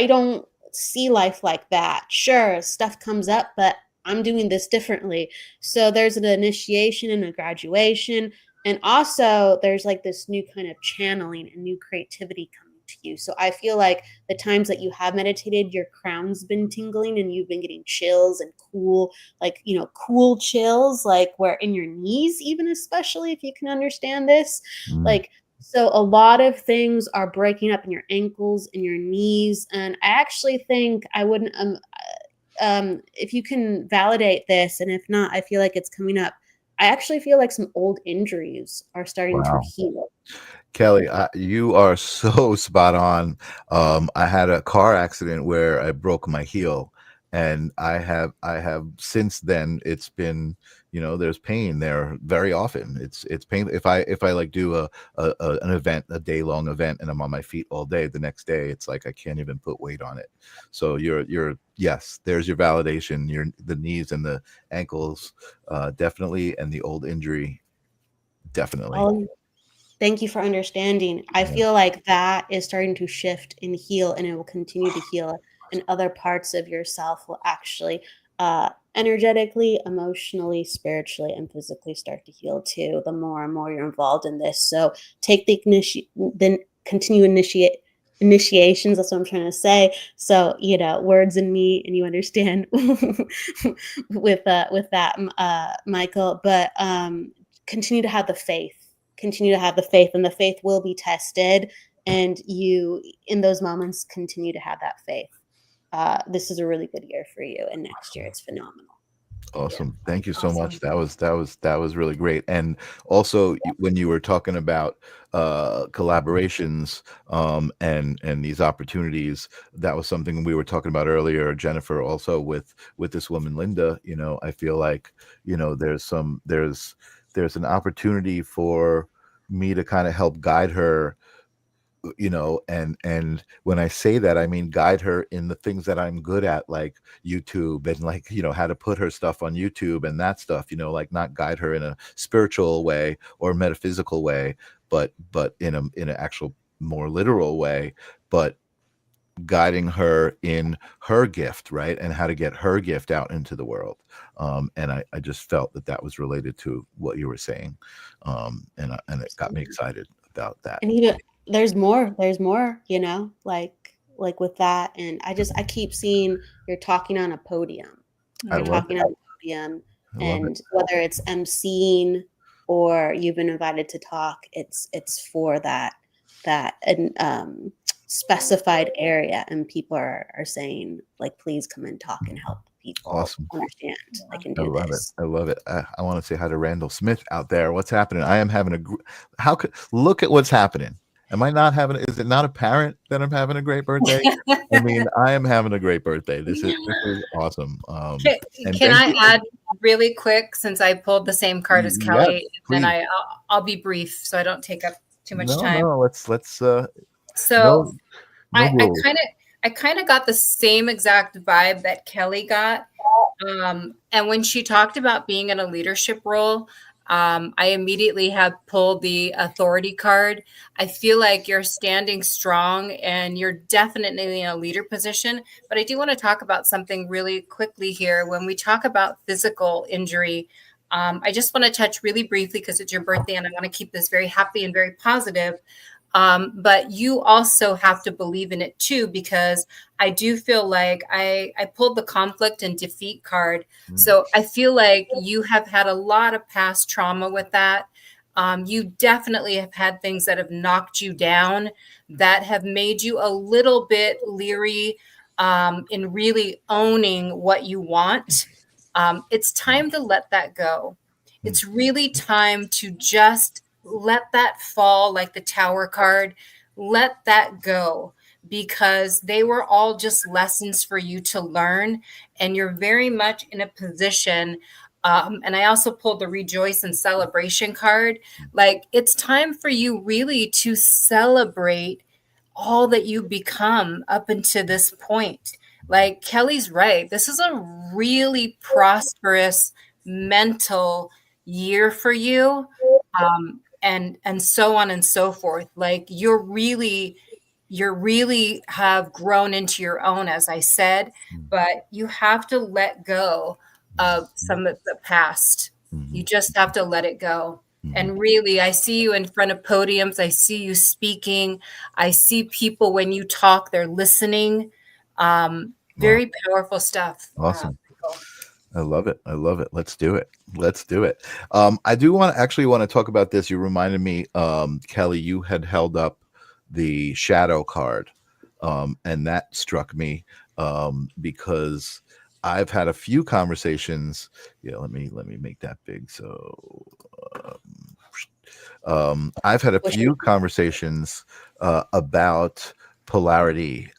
don't see life like that. Sure, stuff comes up, but I'm doing this differently. So there's an initiation and a graduation. And also there's like this new kind of channeling and new creativity coming to you. So I feel like the times that you have meditated, your crown's been tingling and you've been getting chills and cool, like, cool chills, like where in your knees, even, especially if you can understand this, like, so a lot of things are breaking up in your ankles and your knees. And I actually think I wouldn't, if you can validate this, and if not, I feel like it's coming up. I actually feel like some old injuries are starting to heal. Kelly, you are so spot on. I had a car accident where I broke my heel, and I have since then, it's been, there's pain there very often. It's pain if I like do an event, a day-long event, and I'm on my feet all day, the next day it's like I can't even put weight on it. So yes, there's your validation. The knees and the ankles, definitely, and the old injury, definitely. Thank you for understanding. I feel like that is starting to shift and heal, and it will continue to heal, and other parts of yourself will actually energetically, emotionally, spiritually, and physically start to heal too, the more and more you're involved in this. So take then continue initiations. That's what I'm trying to say. So, words in me, and you understand with that, Michael, but continue to have the faith. Continue to have the faith, and the faith will be tested, and you, in those moments, continue to have that faith. This is a really good year for you, and next year it's phenomenal. Awesome. Thank you so much. Awesome. That was really great. And also when you were talking about collaborations and these opportunities, that was something we were talking about earlier, Jennifer, also with this woman Linda. I feel like, there's an opportunity for me to kind of help guide her, and when I say that, I mean guide her in the things that I'm good at, like YouTube, and like, how to put her stuff on YouTube and that stuff, like not guide her in a spiritual way or metaphysical way, but in an actual more literal way, but guiding her in her gift, right, and how to get her gift out into the world. And I just felt that was related to what you were saying, and it got me excited about that. And there's more, like with that. And I keep seeing you're talking on a podium. I You're love talking it. on a podium, I love it. and whether it's emceeing or you've been invited to talk, it's for that and specified area, and people are saying, like, please come and talk and help people Awesome. understand I can I do love this. it. I love it. I want to say hi to Randall Smith out there. What's happening? I am having how could look at what's happening. Am I not having? Is it not apparent that I'm having a great birthday? I mean, I am having a great birthday. This is awesome. And Can thank I you. add really quick, since I pulled the same card as Yes, Kelly, and please. I'll be brief so I don't take up too much time. No, let's So no I rules. kind of got the same exact vibe that Kelly got. And when she talked about being in a leadership role, I immediately have pulled the authority card. I feel like you're standing strong and you're definitely in a leader position. But I do want to talk about something really quickly here. When we talk about physical injury, I just want to touch really briefly because it's your birthday and I want to keep this very happy and very positive. But you also have to believe in it too, because I do feel like I pulled the conflict and defeat card. So I feel like you have had a lot of past trauma with that. You definitely have had things that have knocked you down, that have made you a little bit leery in really owning what you want. It's time to let that go. It's really time to just let that fall, like the Tower card. Let that go, because they were all just lessons for you to learn. And you're very much in a position. And I also pulled the Rejoice and Celebration card. Like, it's time for you really to celebrate all that you become up until this point. Like, Kelly's right. This is a really prosperous mental year for you. And so on and so forth. Like, you really have grown into your own, as I said, but you have to let go of some of the past. You just have to let it go. And really, I see you in front of podiums. I see you speaking. I see people when you talk, they're listening. Very powerful stuff. Awesome. I love it. I love it. Let's do it. Let's do it. I do want to talk about this. You reminded me, Kelly, you had held up the shadow card, and that struck me because I've had a few conversations. Yeah, let me make that big. So I've had a few conversations about polarity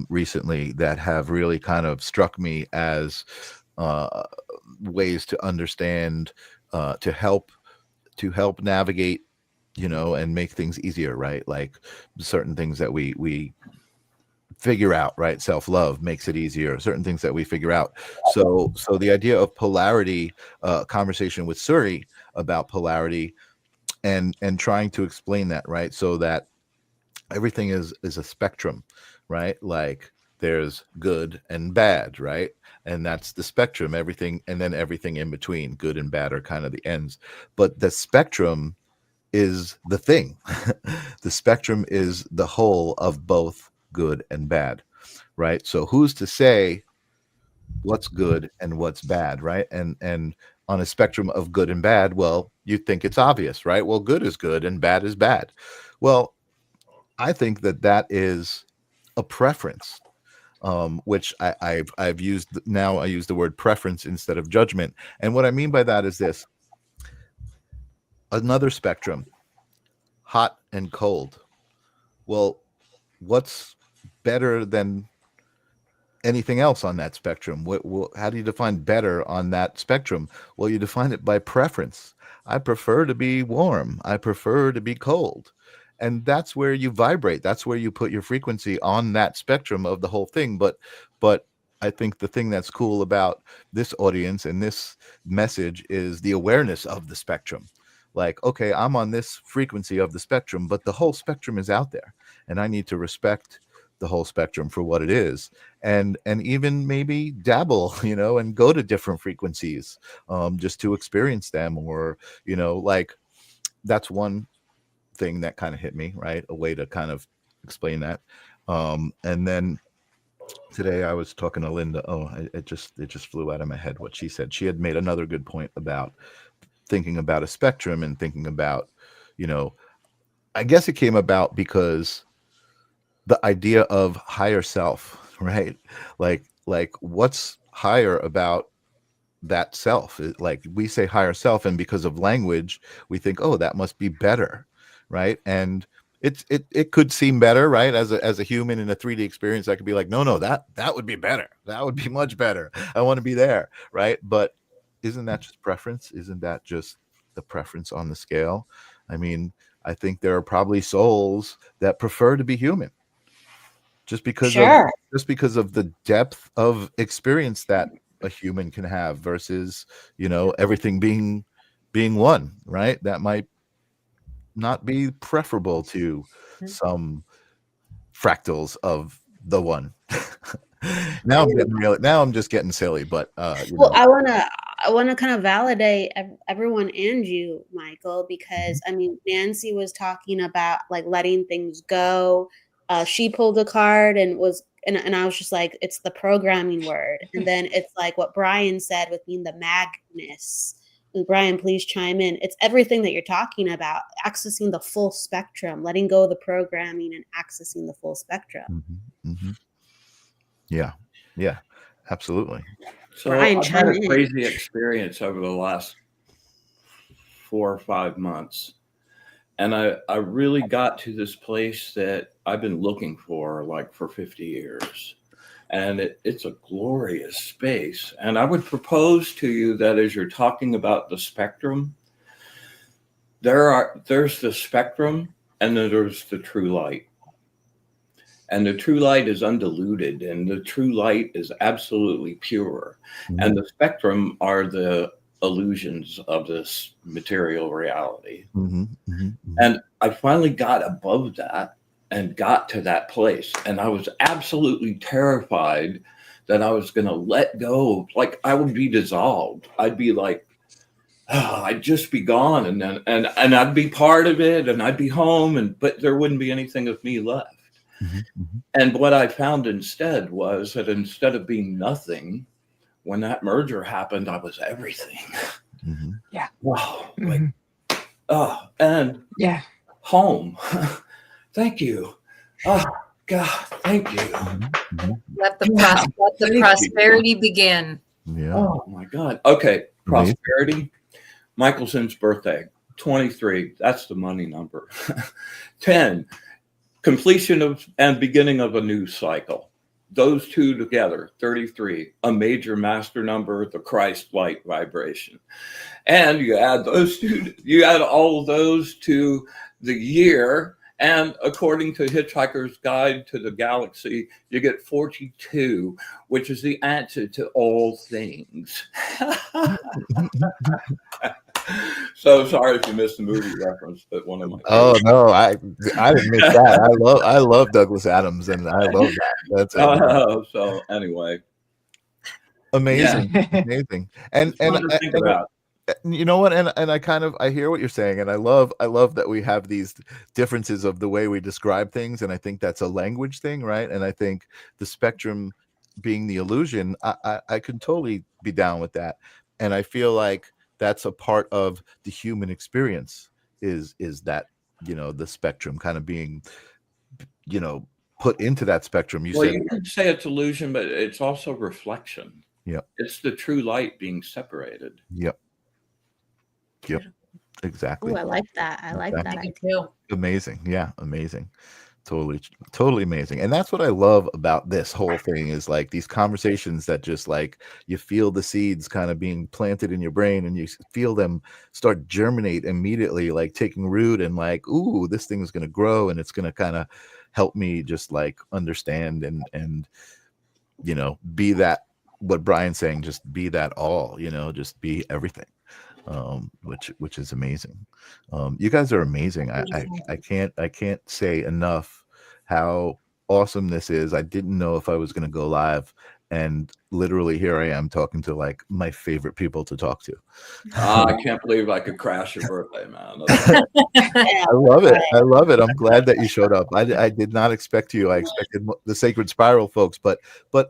recently that have really kind of struck me as ways to understand, to help navigate, and make things easier, right? Like certain things that we figure out, right? Self-love makes it easier. Certain things that we figure out. So the idea of polarity, conversation with Suri about polarity, and trying to explain that, right? So that everything is a spectrum, right? Like there's good and bad, right? And that's the spectrum, everything, and then everything in between, good and bad, are kind of the ends. But the spectrum is the thing. The spectrum is the whole of both good and bad, right? So who's to say what's good and what's bad, right? And on a spectrum of good and bad, well, you think it's obvious, right? Well, good is good and bad is bad. Well, I think that is a preference. which I've used now. I use the word preference instead of judgment. And what I mean by that is this: another spectrum, hot and cold. Well, what's better than anything else on that spectrum? How do you define better on that spectrum? Well, you define it by preference. I prefer to be warm. I prefer to be cold. And that's where you vibrate. That's where you put your frequency on that spectrum of the whole thing. But I think the thing that's cool about this audience and this message is the awareness of the spectrum. Like, okay, I'm on this frequency of the spectrum, but the whole spectrum is out there, and I need to respect the whole spectrum for what it is, and even maybe dabble, and go to different frequencies, just to experience them, or like, that's one thing that kind of hit me, right? A way to kind of explain that. And then today I was talking to Linda. It just flew out of my head what she said. She had made another good point about thinking about a spectrum and thinking about, I guess it came about because the idea of higher self, right? Like what's higher about that self? Like, we say higher self, and because of language, we think, oh, that must be better, right? And it could seem better, right? As a human in a 3D experience, I could be like, no, that would be better. That would be much better. I want to be there, right? But isn't that just preference? Isn't that just the preference on the scale? I mean, I think there are probably souls that prefer to be human, just because of the depth of experience that a human can have versus everything being one, right? That might not be preferable to some fractals of the one. Now I'm just getting silly, but Well, I wanna kind of validate everyone and you, Michael, because I mean, Nancy was talking about like letting things go. She pulled a card and I was just like, it's the programming word. And then it's like what Brian said with being the Magnus. And Brian, please chime in. It's everything that you're talking about, accessing the full spectrum, letting go of the programming and accessing the full spectrum. Yeah, absolutely. So Brian, I've had chime a in. crazy experience over the last 4 or 5 months. And I really got to this place that I've been looking for like for 50 years. And it's a glorious space. And I would propose to you that as you're talking about the spectrum, there's the spectrum, and then there's the true light. And the true light is undiluted, and the true light is absolutely pure. And the spectrum are the illusions of this material reality. And I finally got above that and got to that place. And I was absolutely terrified that I was going to let go. Like, I would be dissolved. I'd be like, I'd just be gone. And then, and I'd be part of it, and I'd be home, but there wouldn't be anything of me left. And what I found instead was that instead of being nothing, when that merger happened, I was everything. Yeah. Wow. Like, and home. Thank you. Oh, God, thank you. Let the prosperity begin. Yeah. Oh, my God. Okay. Prosperity. Michelson's birthday, 23. That's the money number. 10. Completion of and beginning of a new cycle. Those two together, 33, a major master number, the Christ light vibration. And you add all of those to the year, and according to Hitchhiker's Guide to the Galaxy, you get 42, which is the answer to all things. So sorry if you missed the movie reference, but one of my no, I didn't miss that. I love Douglas Adams, and I love that. That's it. So anyway, amazing. And think about. You know what? And I hear what you're saying, and I love that we have these differences of the way we describe things, and I think that's a language thing, right? And I think the spectrum being the illusion, I can totally be down with that, and I feel like that's a part of the human experience is that the spectrum kind of being put into that spectrum. You Well, said, you could say it's illusion, but it's also reflection. yep, It's the true light being separated. yep, yep, exactly. Oh, I like that. I like that. I do too. Amazing. Yeah, amazing. Totally amazing. And that's what I love about this whole thing is like these conversations that just like you feel the seeds kind of being planted in your brain and you feel them start germinate immediately, like taking root and like, ooh, this thing is going to grow and it's going to kind of help me just like understand and you know, be that what Brian's saying, just be that all, you know, just be everything. Which is amazing. You guys are amazing. I can't say enough how awesome this is. I didn't know if I was going to go live, and literally here I am talking to like my favorite people to talk to. I can't believe I could crash your birthday, man. I love it. I love it. I'm glad that you showed up. I did not expect you. I expected the Sacred Spiral folks, but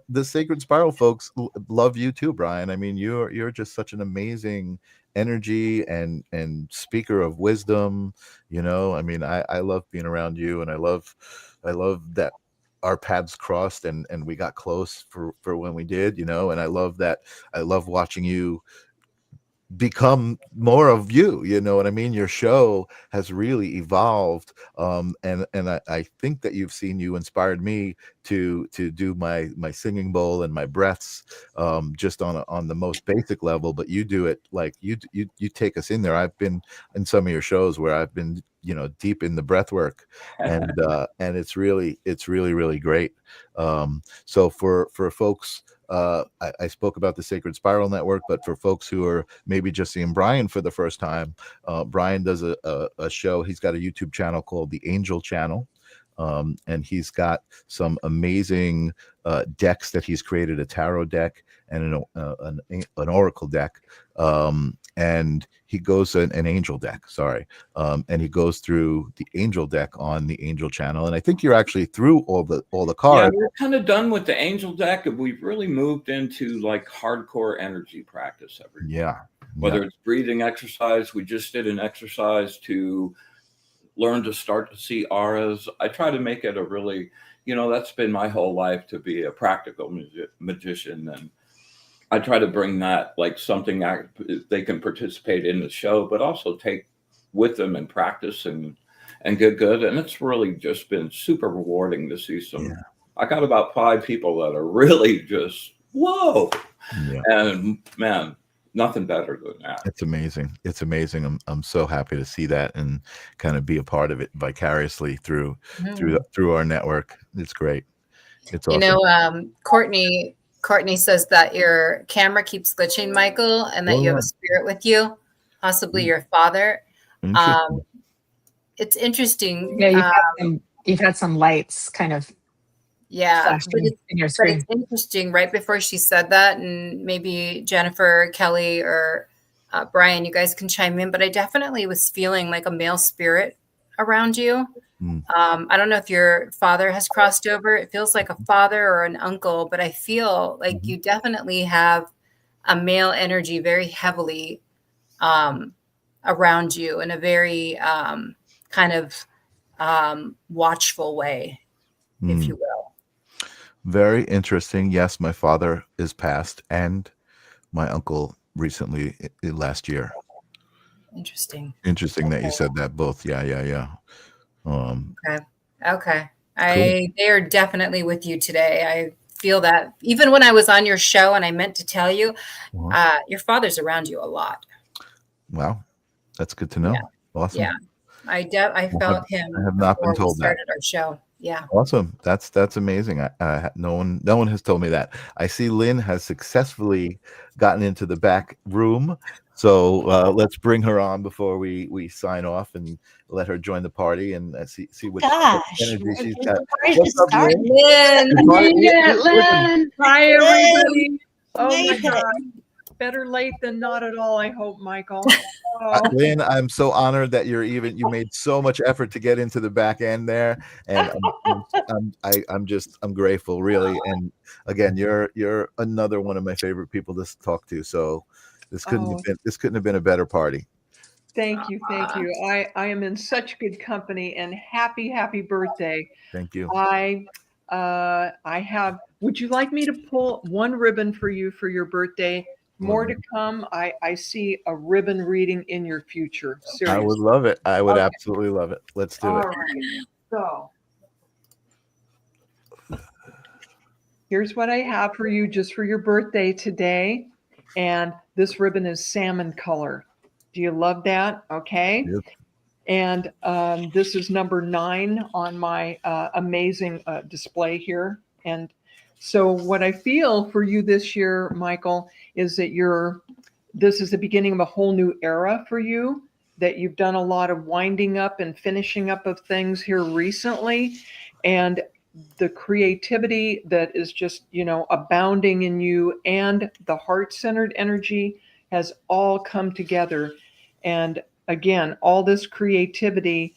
the Sacred Spiral folks love you too, Brian. I mean, you're just such an amazing energy and speaker of wisdom. You know, I mean, I love being around you, and I love that our paths crossed and we got close for when we did, you know, and I love watching you become more of you, you know what I mean? Your show has really evolved, and I think that you've seen, you inspired me to do my singing bowl and my breaths, just on the most basic level, but you do it like you take us in there. I've been in some of your shows where I've been, you know, deep in the breath work, and it's really great. So for folks, I spoke about the Sacred Spiral Network, but for folks who are maybe just seeing Brian for the first time, Brian does a show. He's got a YouTube channel called The Angel Channel. And he's got some amazing decks that he's created, a tarot deck and an oracle deck. And he goes an angel deck, sorry. And he goes through the angel deck on the Angel Channel. And I think you're actually through all the cards. Yeah, we're kind of done with the angel deck, and we've really moved into like hardcore energy practice every day. Yeah. Whether it's breathing exercise, we just did an exercise to learn to start to see auras. I try to make it a really, you know, that's been my whole life, to be a practical magician, and I try to bring that like something that they can participate in the show, but also take with them and practice and get good. And it's really just been super rewarding to see some. Yeah. I got about 5 people that are really just whoa, and man, nothing better than that. It's amazing. It's amazing. I'm so happy to see that and kind of be a part of it vicariously through our network. It's great. It's awesome. You know, Courtney says that your camera keeps glitching, Michael, and that you have a spirit with you, possibly your father. It's interesting. Yeah, you've had some lights kind of. Yeah, in your screen. But it's interesting. Right before she said that, and maybe Jennifer, Kelly, or Brian, you guys can chime in. But I definitely was feeling like a male spirit around you. I don't know if your father has crossed over. It feels like a father or an uncle, but I feel like you definitely have a male energy very heavily around you in a very kind of watchful way, if you will. Very interesting. Yes, my father is passed, and my uncle recently last year. Interesting that you said that both. Yeah. Okay. Cool. They are definitely with you today. I feel that even when I was on your show, and I meant to tell you, your father's around you a lot. Wow, that's good to know. Yeah. Awesome. Yeah, I felt him. I have not been told that. Started our show. Yeah. Awesome. That's amazing. No one has told me that. I see Lynn has successfully gotten into the back room. So let's bring her on before we sign off and let her join the party and see what energy she's got. What's up, Lynn? Lynn. Hi, everybody. Oh my God. Better late than not at all, I hope, Michael. Lynn, I'm so honored that you made so much effort to get into the back end there, and I'm grateful, really. And again, you're another one of my favorite people to talk to. So this couldn't have been a better party. Thank you. I am in such good company, and happy birthday. Thank you. would you like me to pull one ribbon for you for your birthday? More to come. I see a ribbon reading in your future. I would Seriously. love it. I would Okay. absolutely love it. Let's do All it. right. So here's what I have for you just for your birthday today. And this ribbon is salmon color. Do you love that? Okay. Yep. And this is number 9 on my amazing display here. And so what I feel for you this year, Michael, is that this is the beginning of a whole new era for you, that you've done a lot of winding up and finishing up of things here recently. And the creativity that is just, abounding in you and the heart-centered energy has all come together. And again, all this creativity,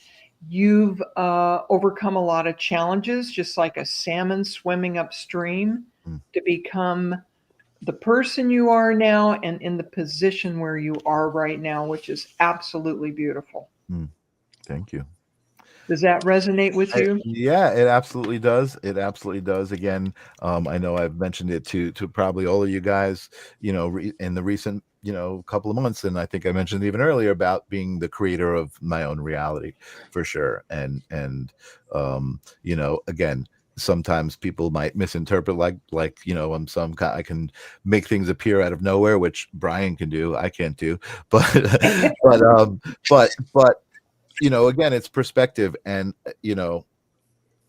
you've overcome a lot of challenges, just like a salmon swimming upstream, to become the person you are now and in the position where you are right now, which is absolutely beautiful. Thank you. Does that resonate with you? Yeah, it absolutely does. It absolutely does. Again, I know I've mentioned it to probably all of you guys, in the recent, couple of months. And I think I mentioned even earlier about being the creator of my own reality, for sure. And again, sometimes people might misinterpret like I'm some kind, I can make things appear out of nowhere, which Brian can do. I can't do, but again, it's perspective, and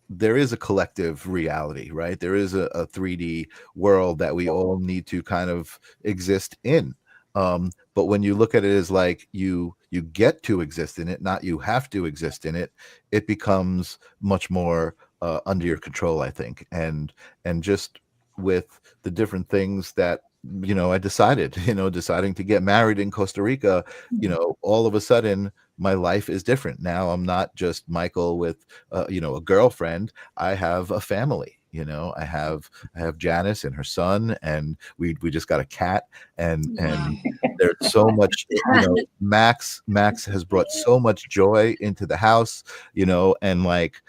there is a collective reality, right? There is a 3D world that we all need to kind of exist in. But when you look at it as like you get to exist in it, not you have to exist in it, it becomes much more under your control, I think. And just with the different things that I deciding to get married in Costa Rica, all of a sudden my life is different. Now I'm not just Michael with a girlfriend. I have a family. I have Janice and her son, and we just got a cat, and there's so much. Max has brought so much joy into the house. And like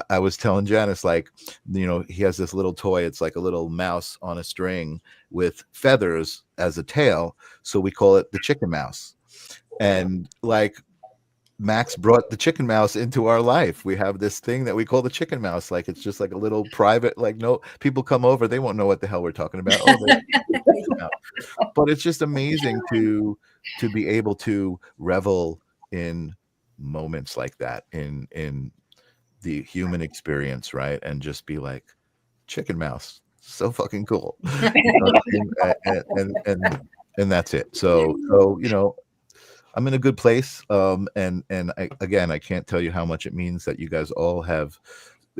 I was telling Janice, he has this little toy. It's like a little mouse on a string with feathers as a tail, so we call it the chicken mouse. And like Max brought the chicken mouse into our life. We have this thing that we call the chicken mouse. Like it's just like a little private, no people come over, they won't know what the hell we're talking about. But it's just amazing to be able to revel in moments like that in the human experience, right? And just be like, chicken mouse, so fucking cool. And that's it. So I'm in a good place. And I can't tell you how much it means that you guys all have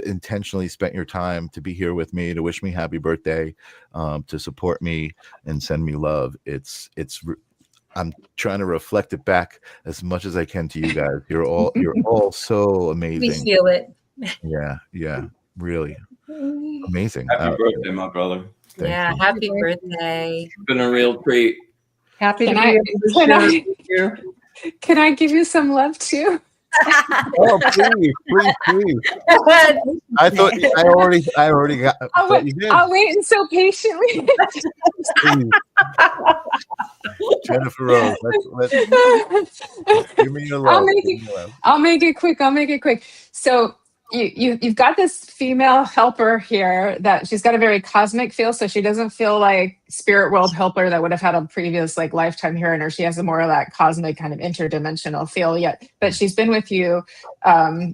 intentionally spent your time to be here with me, to wish me happy birthday, to support me and send me love. I'm trying to reflect it back as much as I can to you guys. You're all so amazing. We feel it. Yeah, really amazing. Happy birthday, my brother. Yeah, happy birthday. It's been a real treat. Happy to Can be I- able to can share I- with you. Can I give you some love too? Oh, please. I thought I already got. I'll wait and so patiently. Please. Jennifer Rose, let's give me your love. I'll make it quick. So you've got this female helper here that she's got a very cosmic feel, so she doesn't feel like spirit world helper that would have had a previous lifetime here in her. She has a more of that cosmic kind of interdimensional feel yet, but she's been with you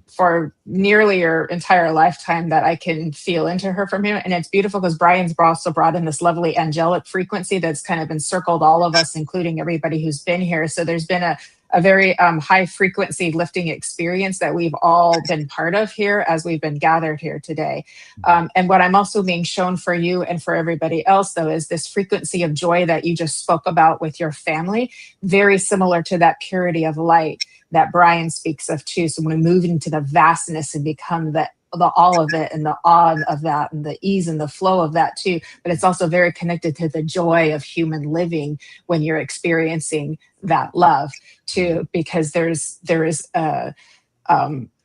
for nearly your entire lifetime that I can feel into her from here. And it's beautiful because Brian's also brought in this lovely angelic frequency that's kind of encircled all of us, including everybody who's been here. So there's been a very high frequency lifting experience that we've all been part of here as we've been gathered here today. And what I'm also being shown for you and for everybody else, though, is this frequency of joy that you just spoke about with your family, very similar to that purity of light that Brian speaks of too. So when we move into the vastness and become the all of it and the awe of that and the ease and the flow of that too, but it's also very connected to the joy of human living when you're experiencing that love too, because there is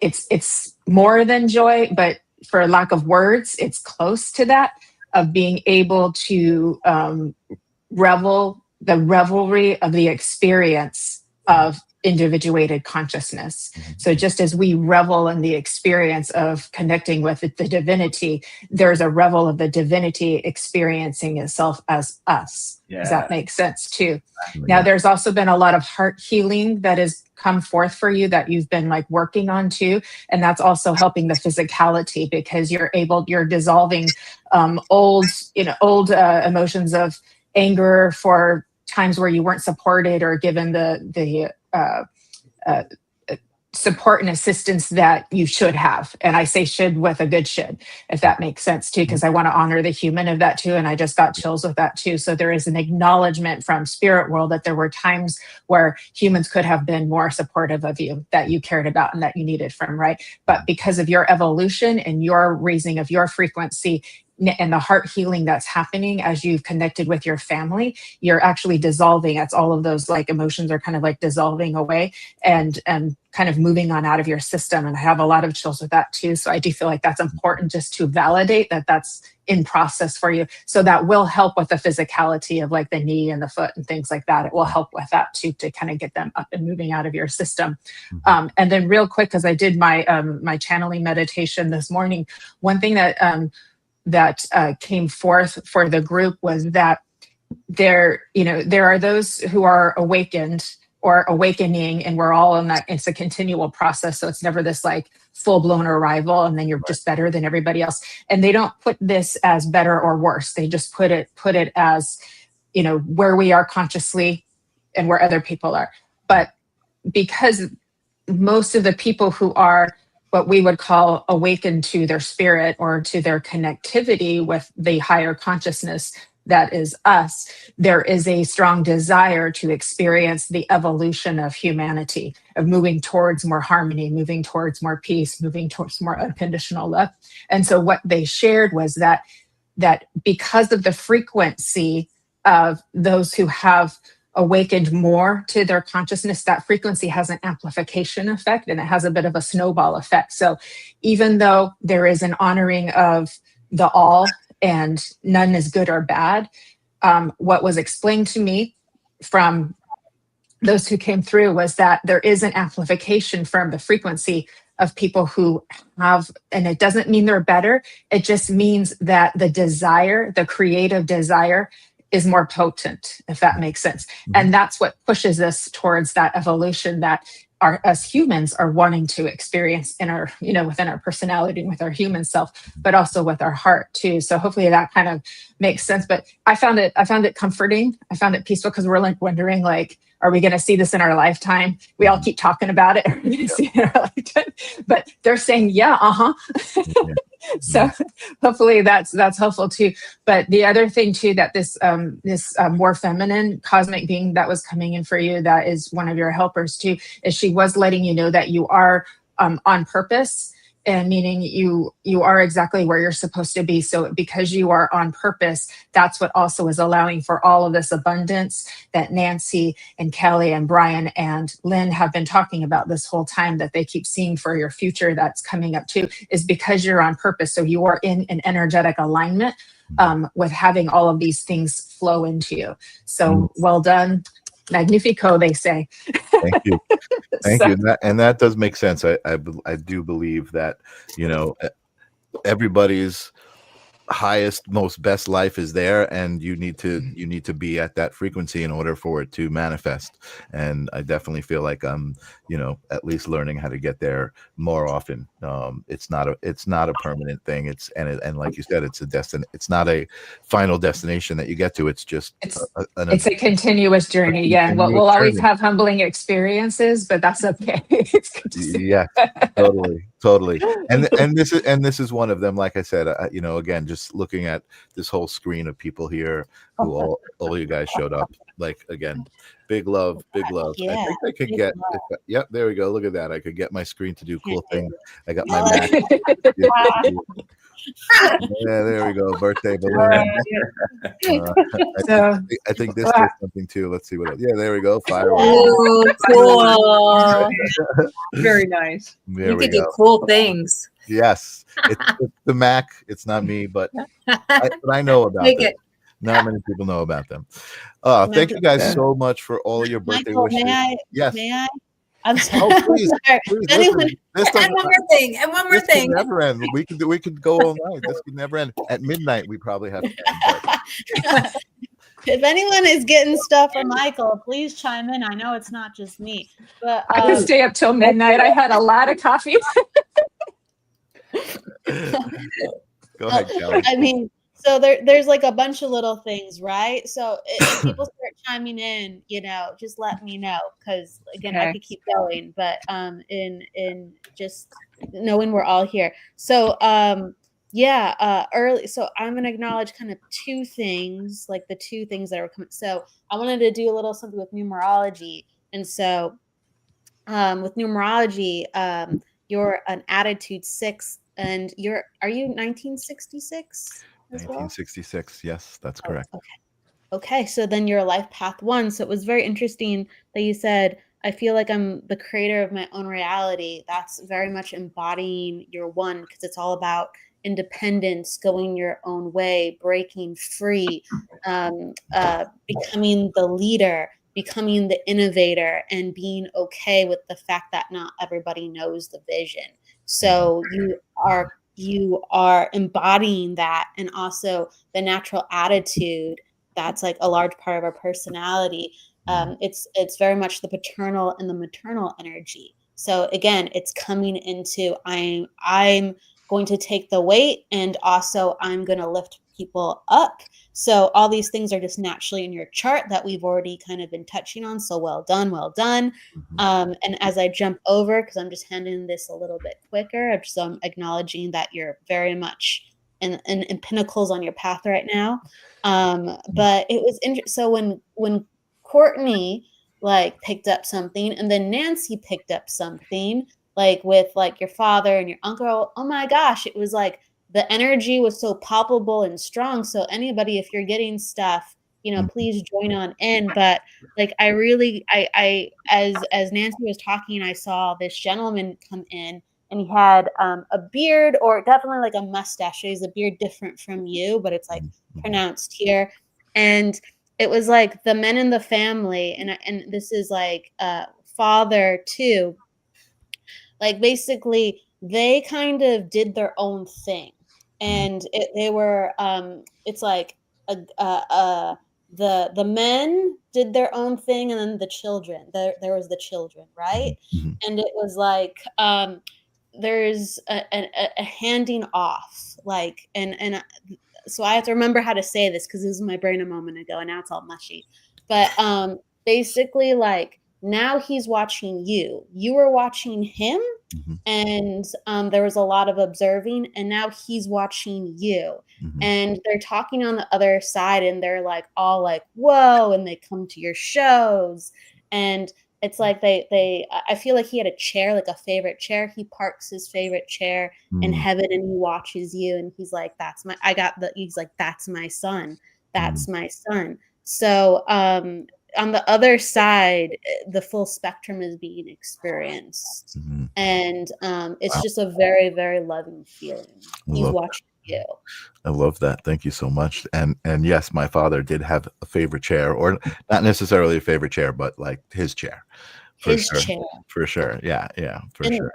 it's more than joy, but for lack of words, it's close to that, of being able to the revelry of the experience of individuated consciousness. So just as we revel in the experience of connecting with the divinity, there's a revel of the divinity experiencing itself as us. Does that make sense too? Now, there's also been a lot of heart healing that has come forth for you that you've been like working on too. And that's also helping the physicality, because you're dissolving old emotions of anger for times where you weren't supported or given the support and assistance that you should have. And I say should with a good should, if that makes sense too, because I want to honor the human of that too. And I just got chills with that too. So there is an acknowledgement from spirit world that there were times where humans could have been more supportive of you, that you cared about and that you needed from, right? But because of your evolution and your raising of your frequency and the heart healing that's happening as you've connected with your family, you're actually dissolving. That's all of those like emotions are kind of like dissolving away and kind of moving on out of your system. And I have a lot of chills with that too. So I do feel like that's important just to validate that that's in process for you. So that will help with the physicality of like the knee and the foot and things like that. It will help with that too, to kind of get them up and moving out of your system. And then real quick, because I did my my channeling meditation this morning, one thing that came forth for the group was that there are those who are awakened or awakening, and we're all in that. It's a continual process. So it's never this like full-blown arrival and then you're just better than everybody else. And they don't put this as better or worse. They just put it as, where we are consciously and where other people are. But because most of the people who are what we would call awakened to their spirit or to their connectivity with the higher consciousness that is us, there is a strong desire to experience the evolution of humanity, of moving towards more harmony, moving towards more peace, moving towards more unconditional love. And so what they shared was that because of the frequency of those who have awakened more to their consciousness, that frequency has an amplification effect and it has a bit of a snowball effect. So even though there is an honoring of the all and none is good or bad, what was explained to me from those who came through was that there is an amplification from the frequency of people who have, and it doesn't mean they're better, it just means that the desire, the creative desire, is more potent, if that makes sense. And that's what pushes us towards that evolution that us humans are wanting to experience in our, within our personality and with our human self, but also with our heart too. So hopefully that kind of makes sense. But I found it comforting. I found it peaceful, because we're like wondering, like, are we going to see this in our lifetime? We all keep talking about it. Are we going to see it in our lifetime? But they're saying, yeah, So hopefully that's helpful too. But the other thing too, that this more feminine cosmic being that was coming in for you, that is one of your helpers too, is she was letting you know that you are on purpose, and meaning you are exactly where you're supposed to be. So because you are on purpose, that's what also is allowing for all of this abundance that Nancy and Kelly and Brian and Lynn have been talking about this whole time, that they keep seeing for your future that's coming up too, is because you're on purpose. So you are in an energetic alignment with having all of these things flow into you. So well done. Magnifico, they say. Thank you. Thank you. And that does make sense. I do believe that, everybody's highest, most best life is there, and you need to be at that frequency in order for it to manifest. And I definitely feel like I'm at least learning how to get there more often. It's not a permanent thing. And like you said, it's a it's not a final destination that you get to. It's just it's a continuous journey. Yeah, and we'll always have humbling experiences, but that's okay. It's good to see. Yeah, totally. And this is one of them. Like I said, again, just looking at this whole screen of people here who all you guys showed up. like again, big love, big love. I Yeah, think I could big get. love. Yep, there we go. Look at that. I could get my screen to do cool Can't things. I got my I like Mac. Yeah, there we go. Birthday balloon. So I think this does something too. Let's see what else. Yeah, there we go. Fireworks. Ooh, cool. Very nice. There You we could do go. cool things. Yes. It's the Mac. It's not me, but I know about Take them. it. Not many people know about them. Thank you guys so much for all your birthday Michael, wishes. May I? I'm sorry. Oh, please, Sorry. please Anyone- listen. This And doesn't. one more thing. And one more This could thing. never end. We could go all night. This could never end. At midnight, we probably have to end. But If anyone is getting stuff from Michael, please chime in. I know it's not just me, but I could stay up till midnight. I had a lot of coffee. go ahead, Kelly. I mean, so there's like a bunch of little things, right? So if people start chiming in, just let me know, because again, I Okay. could keep going, but in just knowing we're all here. So early. So I'm gonna acknowledge kind of two things, like the two things that are coming. So I wanted to do a little something with numerology, and so with numerology, you're an attitude 6, and are you 1966 as well? 1966. Yes, that's Oh, correct. okay. So then you're a life path 1. So it was very interesting that you said, I feel like I'm the creator of my own reality. That's very much embodying your 1, because it's all about independence, going your own way, breaking free, becoming the leader, becoming the innovator, and being okay with the fact that not everybody knows the vision. So you are embodying that, and also the natural attitude. That's like a large part of our personality. It's very much the paternal and the maternal energy. So again, it's coming into I'm going to take the weight, and also I'm going to lift people up. So all these things are just naturally in your chart that we've already kind of been touching on. So well done, well done. And as I jump over, because I'm just handing this a little bit quicker, so I'm acknowledging that you're very much in pinnacles on your path right now. But it was interesting. So when Courtney like picked up something, and then Nancy picked up something, like with like your father and your uncle, oh my gosh, it was like the energy was so palpable and strong. So anybody, if you're getting stuff, please join on in. But like I as Nancy was talking, I saw this gentleman come in, and he had a beard, or definitely like a mustache. So he's a beard different from you, but it's like pronounced here. And it was like the men in the family, and this is like father too. Like basically, they kind of did their own thing, and they were. It's like the men did their own thing, and then the children. There was the children, right? And it was like there's a handing off, like and so I have to remember how to say this, because this was my brain a moment ago, and now it's all mushy. But basically, like, now he's watching you. You were watching him, and there was a lot of observing, and now he's watching you. And they're talking on the other side, and they're like all like, whoa, and they come to your shows. And it's like I feel like he had a chair, like a favorite chair. He parks his favorite chair in heaven, and he watches you, and he's like, he's like, that's my son. That's my son. So on the other side, the full spectrum is being experienced. And it's just a very, very loving feeling. He's watching you. I love that. Thank you so much. And yes, my father did have a favorite chair, or not necessarily a favorite chair, but like his chair. His chair. For sure. Yeah, for sure.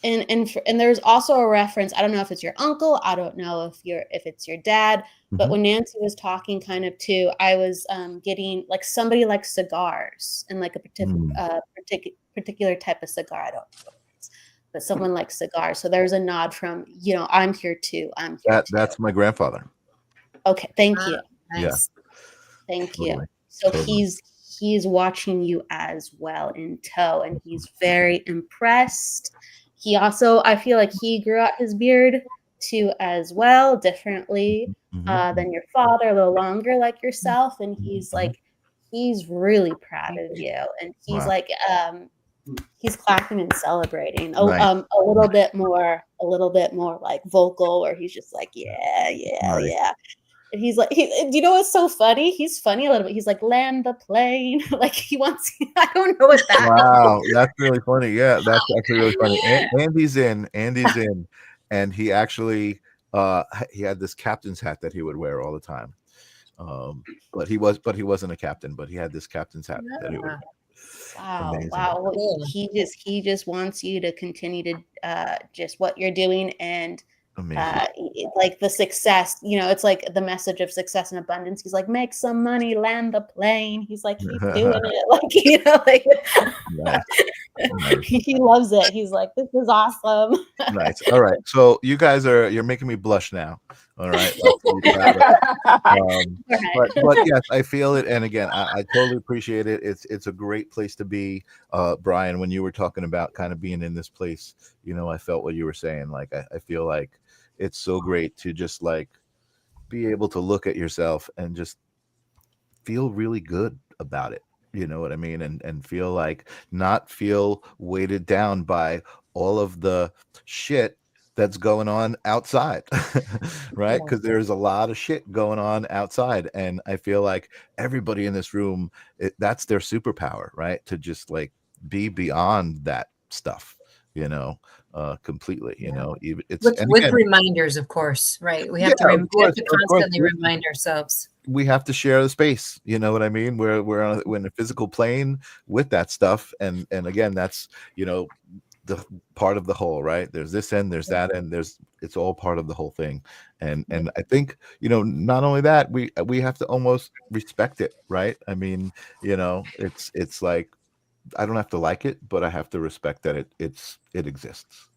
And there's also a reference. I don't know if it's your uncle. I don't know if it's your dad. But when Nancy was talking kind of too, I was getting like somebody likes cigars, and like a particular type of cigar. I don't know what it is, but someone likes cigars. So there's a nod from, I'm here too. I'm here too. That's my grandfather. Okay, thank you. Nice. Thank Totally. you. So Totally. he's watching you as well in tow, and he's very impressed. He also, I feel like he grew out his beard too as well, differently than your father, a little longer like yourself. And he's like, he's really proud of you, and he's Wow. like he's clapping and celebrating Nice. a little bit more like vocal, where he's just like yeah, Nice. yeah. And he's like, do you know what's so funny? He's funny a little bit. He's like, land the plane. Like he wants, I don't know what that Wow, that's really funny. Yeah, that's actually really funny. Andy's in, and he actually he had this captain's hat that he would wear all the time. But he wasn't a captain, but he had this captain's hat that he would wear. Wow, Amazing. wow. Well, Cool. he just wants you to continue to just what you're doing, and Amazing. like the success, it's like the message of success and abundance. He's like, make some money, land the plane. He's like, keep doing it. Like, like Nice. Nice. he loves it. He's like, this is awesome. Nice. All right. So you guys you're making me blush now. All right. But yes, I feel it. And again, I totally appreciate it. It's a great place to be. Brian, when you were talking about kind of being in this place, I felt what you were saying. Like, I feel like it's so great to just like be able to look at yourself and just feel really good about it. You know what I mean? And feel like not feel weighted down by all of the shit that's going on outside, right? Because there's a lot of shit going on outside. And I feel like everybody in this room, that's their superpower, right? To just like be beyond that stuff, completely, it's With reminders, of course, right? We have to constantly remind ourselves. We have to share the space, you know what I mean? We're in a physical plane with that stuff, and again, that's the part of the whole, right? There's this end, there's that end, it's all part of the whole thing, and I think not only that, we have to almost respect it, right? I mean, it's like I don't have to like it, but I have to respect that it exists.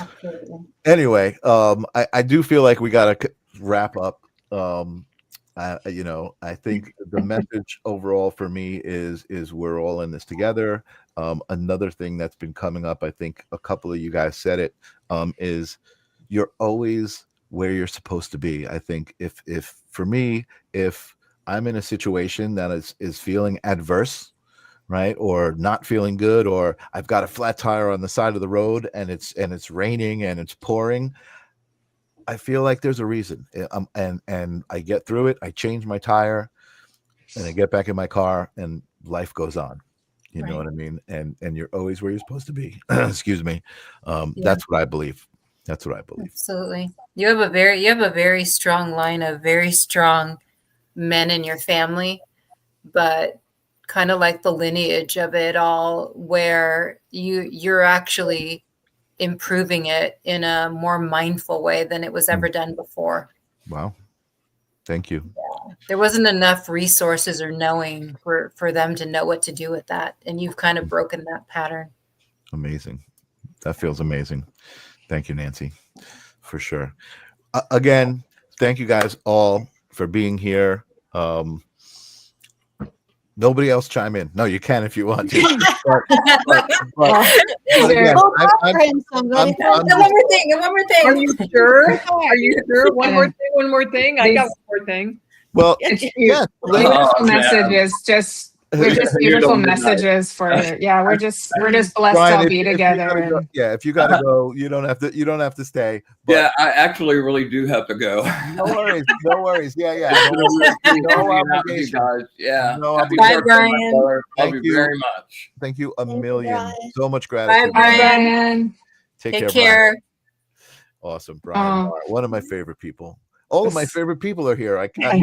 Absolutely. Anyway, I do feel like we gotta wrap up. I think the message overall for me is we're all in this together. Another thing that's been coming up, I think a couple of you guys said it, is you're always where you're supposed to be. I think if for me, if I'm in a situation that is feeling adverse, right, or not feeling good, or I've got a flat tire on the side of the road and it's raining and it's pouring, I feel like there's a reason, and I get through it. I change my tire, and I get back in my car, and life goes on. You know what I mean? And you're always where you're supposed to be. Excuse me. That's what I believe. That's what I believe. Absolutely. You have a very strong line of very strong men in your family, but kind of like the lineage of it all, where you're actually improving it in a more mindful way than it was ever done before. Wow. Thank you. Yeah. There wasn't enough resources or knowing for them to know what to do with that. And you've kind of broken that pattern. Amazing. That feels amazing. Thank you, Nancy, for sure. Again, thank you guys all for being here. Nobody else chime in. No, you can if you want to. Again, one more thing. Are you sure? Are you sure? One more thing. I got one more thing. Well, beautiful messages. We're just beautiful messages for we're just blessed Brian, to be together. If you gotta go, you don't have to stay. But yeah, I actually really do have to go. No worries. Yeah. No obligation, guys. Yeah. No Bye, Brian. Love you very much. Thank you a million. So much gratitude. Bye, Brian. Take care. Brian. Awesome, Brian. One of my favorite people. All of my favorite people are here. I can't.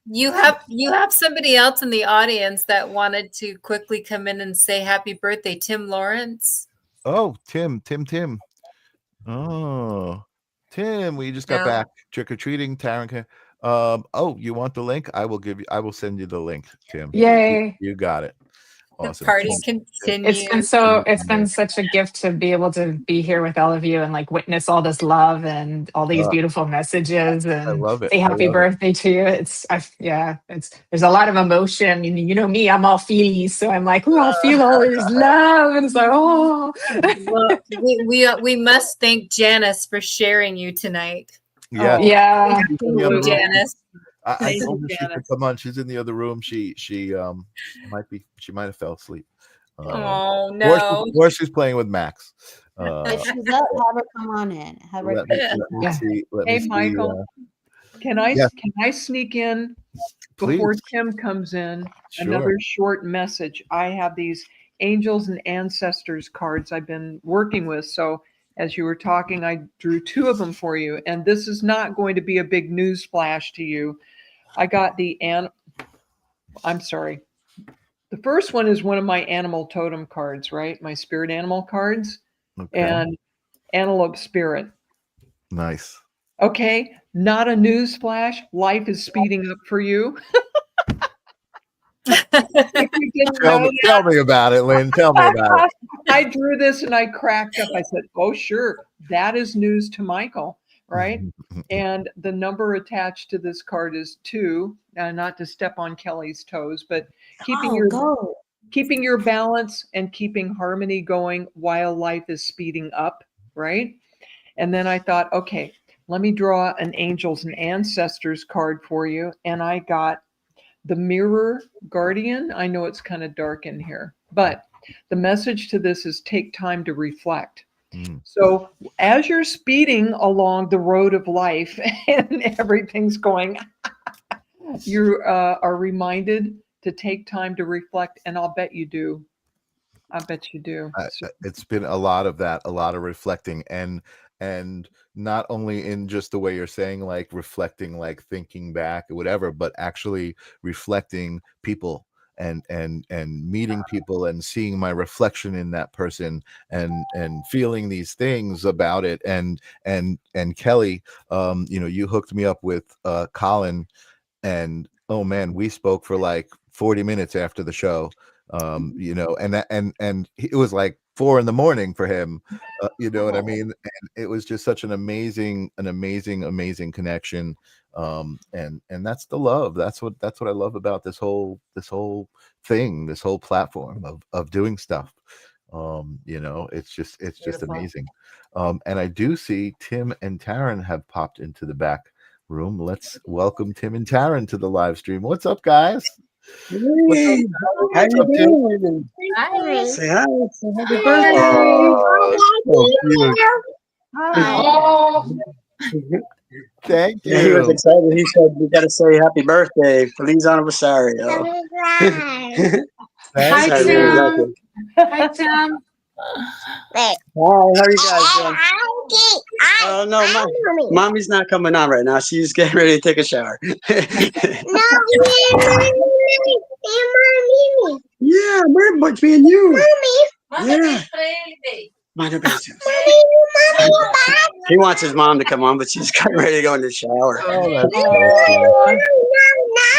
You have somebody else in the audience that wanted to quickly come in and say happy birthday, Tim Lawrence. Oh, Tim. Oh, Tim, we just got back trick or treating. Taryn. You want the link? I will send you the link, Tim. Yay! You got it. Awesome. The party continues. It's been such a gift to be able to be here with all of you and like witness all this love and all these beautiful messages and I love it. say happy birthday to you. There's a lot of emotion. You know me, I'm all feely, so I'm like, I'll feel all this love, and it's like, Well, we must thank Janice for sharing you tonight. Yeah. Yeah. Janice. I Thank told you, her she could Janice. come on. She's in the other room. She might have fell asleep. Oh no. Or she's playing with Max. If she's up, have her come on in. Have her. Let me Yeah. see. Let Hey, me see. Michael, can I sneak in before Please. Tim comes in? Sure. Another short message. I have these angels and ancestors cards I've been working with. So as you were talking, I drew 2 of them for you. And this is not going to be a big news flash to you. I got I'm sorry. The first one is one of my animal totem cards, right? My spirit animal cards. Okay. And antelope spirit. Nice. Okay, not a news flash. Life is speeding up for you. If you didn't know Tell me about it, Lynn. Tell me about it. I drew this and I cracked up. I said, "Oh, sure, that is news to Michael, right?" And the number attached to this card is 2. Not to step on Kelly's toes, but keeping your balance and keeping harmony going while life is speeding up, right? And then I thought, okay, let me draw an angels and ancestors card for you. And I got the mirror guardian. I know it's kind of dark in here, but the message to this is take time to reflect. So as you're speeding along the road of life and everything's going, you are reminded to take time to reflect. And I'll bet you do. I bet you do. It's been a lot of that, a lot of reflecting, and not only in just the way you're saying, like reflecting, like thinking back or whatever, but actually reflecting people and meeting people and seeing my reflection in that person and feeling these things about it. And Kelly, you hooked me up with Colin, and oh man, we spoke for like 40 minutes after the show. And it was like 4 a.m. for him, what I mean? And it was just such an amazing connection. And that's the love. That's what I love about this whole thing, this whole platform of doing stuff. It's just Beautiful. amazing. And I do see Tim and Taryn have popped into the back room. Let's welcome Tim and Taryn to the live stream. What's up, guys? Hey, how you doing? Hi. Say hi. Say happy birthday. So cute. Thank you. Yeah, he was excited. He said, "We got to say happy birthday, feliz aniversario." Hi, Thank Really like Tim. it. Hi, Tim. Hi, how are you guys doing? Oh no, mommy's not coming on right now. She's getting ready to take a shower. Yeah, we're but me and you. Yeah. Mind your business. He wants his mom to come on, but she's getting ready to go in the shower. Oh, that's so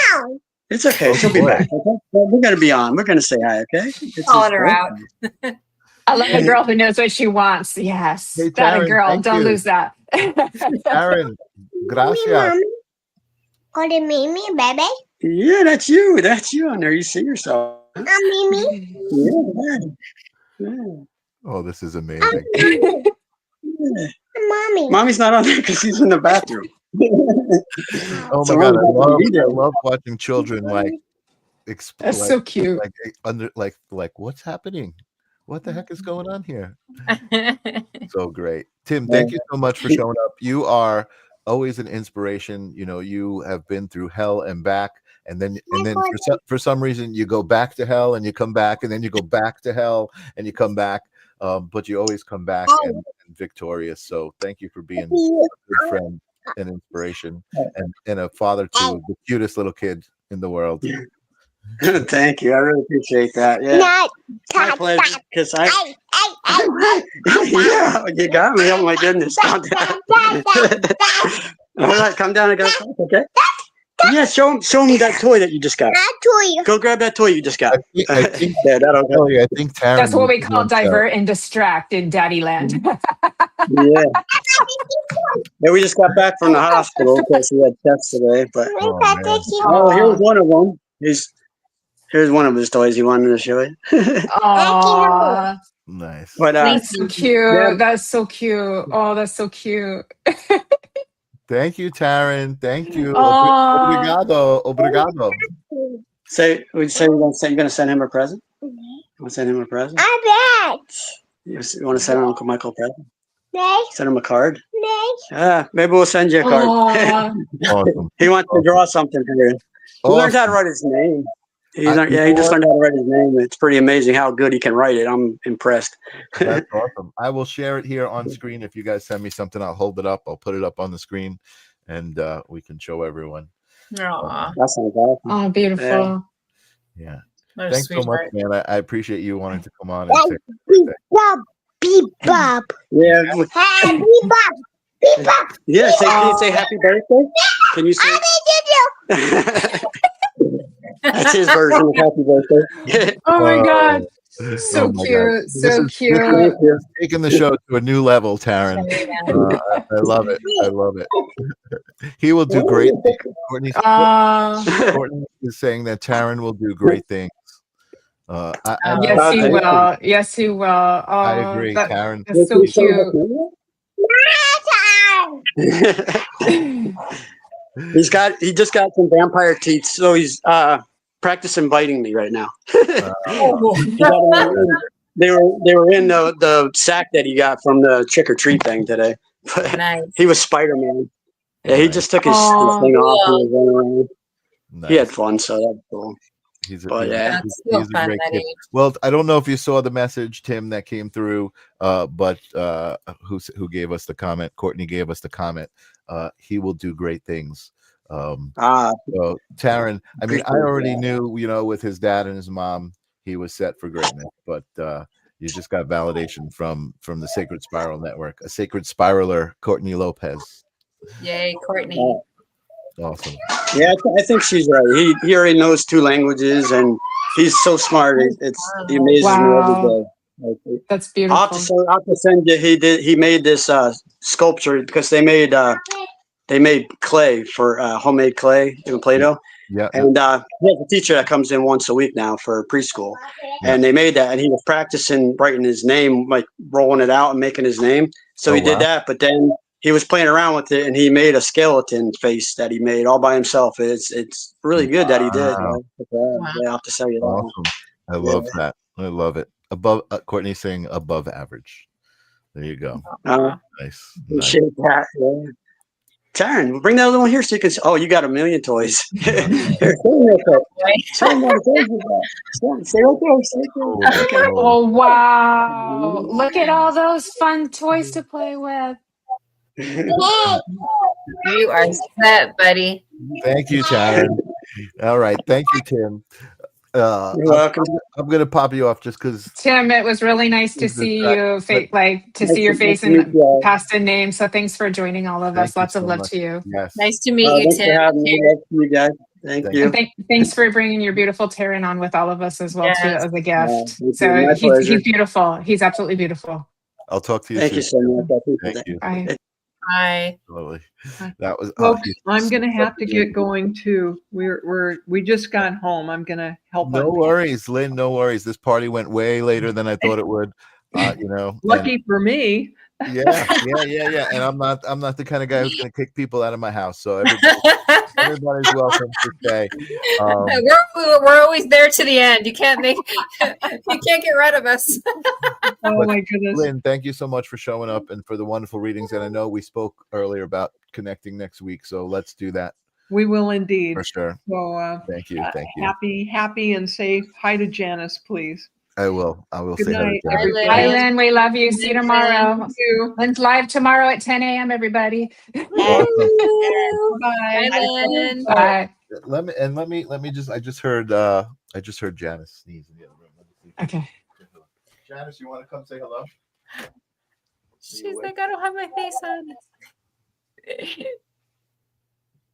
cute. It's okay. Oh, She'll be boy. back. Okay. Well, we're gonna be on. We're gonna say hi. Okay. It's Calling his her out. birthday. I love a girl who knows what she wants. Yes. Hey, That a Taryn, girl. thank Don't you. lose that. Aaron, gracias. Mimi, baby. Yeah, that's you. That's you on there. You see yourself. Mimi. Yeah. Oh, this is amazing. Yeah. Mommy. Mommy's not on there because she's in the bathroom. Oh So my God, Mommy's not gonna be I there. love watching children That's so cute. like what's happening? What the heck is going on here? So great. Tim, Yeah. thank you so much for showing up. You are always an inspiration. You have been through hell and back, and then for some reason you go back to hell and you come back, and then you go back to hell and you come back. But you always come back and victorious. So thank you for being a good friend and inspiration and a father to the cutest little kid in the world. Thank you. I really appreciate that. Yeah. It's my pleasure. Because yeah, you got me. Oh my goodness. Calm down. All right, come down. I got to talk, okay? Yeah, show him that toy that you just got. Go grab that toy you just got. I think Yeah, that'll go. I think Taryn. That's what we call wants that. divert and distract in Daddy Land. Yeah. Yeah, we just got back from the hospital because we had tests today. But Oh, here's one of them. Here's one of his toys he wanted to show you. Aww. nice. But That's so cute. Yeah. That's so cute. Oh, that's so cute. Thank you, Taryn. Thank you. Aw. Obrigado. Obrigado. Say, we say you're gonna send him a present. You want to send him a present? I bet. You want to send Uncle Michael a present? Next. Send him a card. Next. Maybe we'll send you a card. Aw. Awesome. He wants to draw something for you. He learned how to Awesome. write his name. He You just know learned what? how to write his name. It's pretty amazing how good he can write it. I'm impressed. That's awesome. I will share it here on screen. If you guys send me something, I'll hold it up. I'll put it up on the screen, and we can show everyone. Aw, That sounds awesome. Oh, beautiful. Yeah. what a Thanks so much, sweetheart. man. I appreciate you wanting to come on and say Beep bop. Beep bop. Yeah. Beep bop. Beep bop. Yeah. Can you say happy birthday? Can you say? That's his version of happy birthday. Oh my God. oh So my God. cute. This So is cute. taking the show to a new level, Taryn. I love it. I love it. He will do great things. Courtney is saying that Taryn will do great things. Yes, he will. Yes, he will. I agree, Taryn. That's so cute. He just got some vampire teeth, so he's practicing biting me right now. They were in the sack that he got from the trick or treat thing today. Nice. He was Spider-Man. Yeah, he just took his thing off. He was running around. Nice. He had fun, so that's cool. He's That's a so fun, great kid. Eddie. Well, I don't know if you saw the message, Tim, that came through, but who gave us the comment? Courtney gave us the comment. He will do great things. So Taryn, I mean, I already knew, with his dad and his mom, he was set for greatness, but you just got validation from the Sacred Spiral Network, a sacred spiraler, Courtney Lopez. Yay, Courtney. Awesome. Yeah, I think she's right. He already knows 2 languages, and he's so smart. He amazes me every day. That's beautiful. I'll have to send you. He made this sculpture because they made clay for homemade clay in Play-Doh. Yeah. And he has a teacher that comes in once a week now for preschool, and they made that, and he was practicing writing his name, like rolling it out and making his name. So he did that, but then he was playing around with it, and he made a skeleton face that he made all by himself. It's really good that he did. Wow. Yeah, I'll have to sell you that. Awesome. I love that. I love it. Above Courtney saying above average. There you go. Nice. Appreciate that. Yeah. Taryn, bring that other one here so you can. Oh, you got a million toys. Here, Oh wow! Look at all those fun toys to play with. You are set, buddy. Thank you, Taryn. All right. Thank you, Tim. You're welcome. I'm going to pop you off just because. Tim, it was really nice to see you, see your face and past a name. So thanks for joining all of us. Lots of love to you. Yes. Nice to meet you, Thanks Tim. for having me. Love to you guys. Thank you. And thanks for bringing your beautiful Taryn on with all of us as well, too, as a gift. My pleasure. He's beautiful. He's absolutely beautiful. I'll talk to you Thank soon. you so much. I appreciate Thank you. Bye. Bye. Totally. That was. Folks, I'm going to have to get going too. We just got home. I'm going to help. No worries, Lynn. No worries. This party went way later than I thought it would. Lucky for me. Yeah. And I'm not the kind of guy who's going to kick people out of my house. So everybody's welcome to stay. We're always there to the end. You can't get rid of us. Oh my goodness. Lynn, thank you so much for showing up and for the wonderful readings. And I know we spoke earlier about connecting next week, so let's do that. We will indeed. For sure. So thank you. Thank you. Happy and say hi to Janice, please. I will Good say night, hi to everybody. Bye, Lynn. We love you. See you tomorrow. Thank you. Lynn's live tomorrow at 10 a.m. Everybody. Awesome. Bye. Lynn. Bye. Let me just I just heard Janice sneeze in the other room. Let me see. Okay. Janice, you want to come say hello? She's like, I don't have my face on.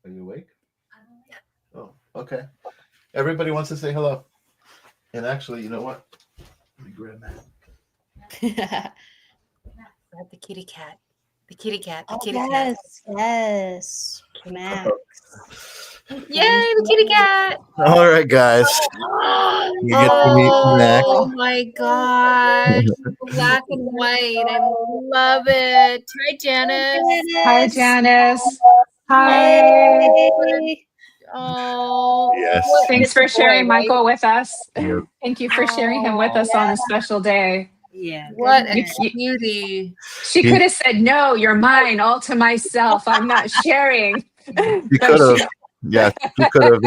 Are you awake? Oh, okay. Everybody wants to say hello. And actually, you know what? Let me grab that. Grab the kitty cat. The kitty cat. The Oh, kitty cat. yes, Max. Yay, the kitty cat. All right, guys. You get to meet Mac. Oh my gosh. Black and white. I love it. Hi, Janice. Hi, Janice. Hi. Oh, Yes. what- Thanks it's for a boy, sharing right? Michael with us. Yep. Thank you for sharing him with us on a special day. Yeah. What a You- cutie. She could have said, "No, you're mine, all to myself. I'm not sharing." You But could have. Yeah, you could have,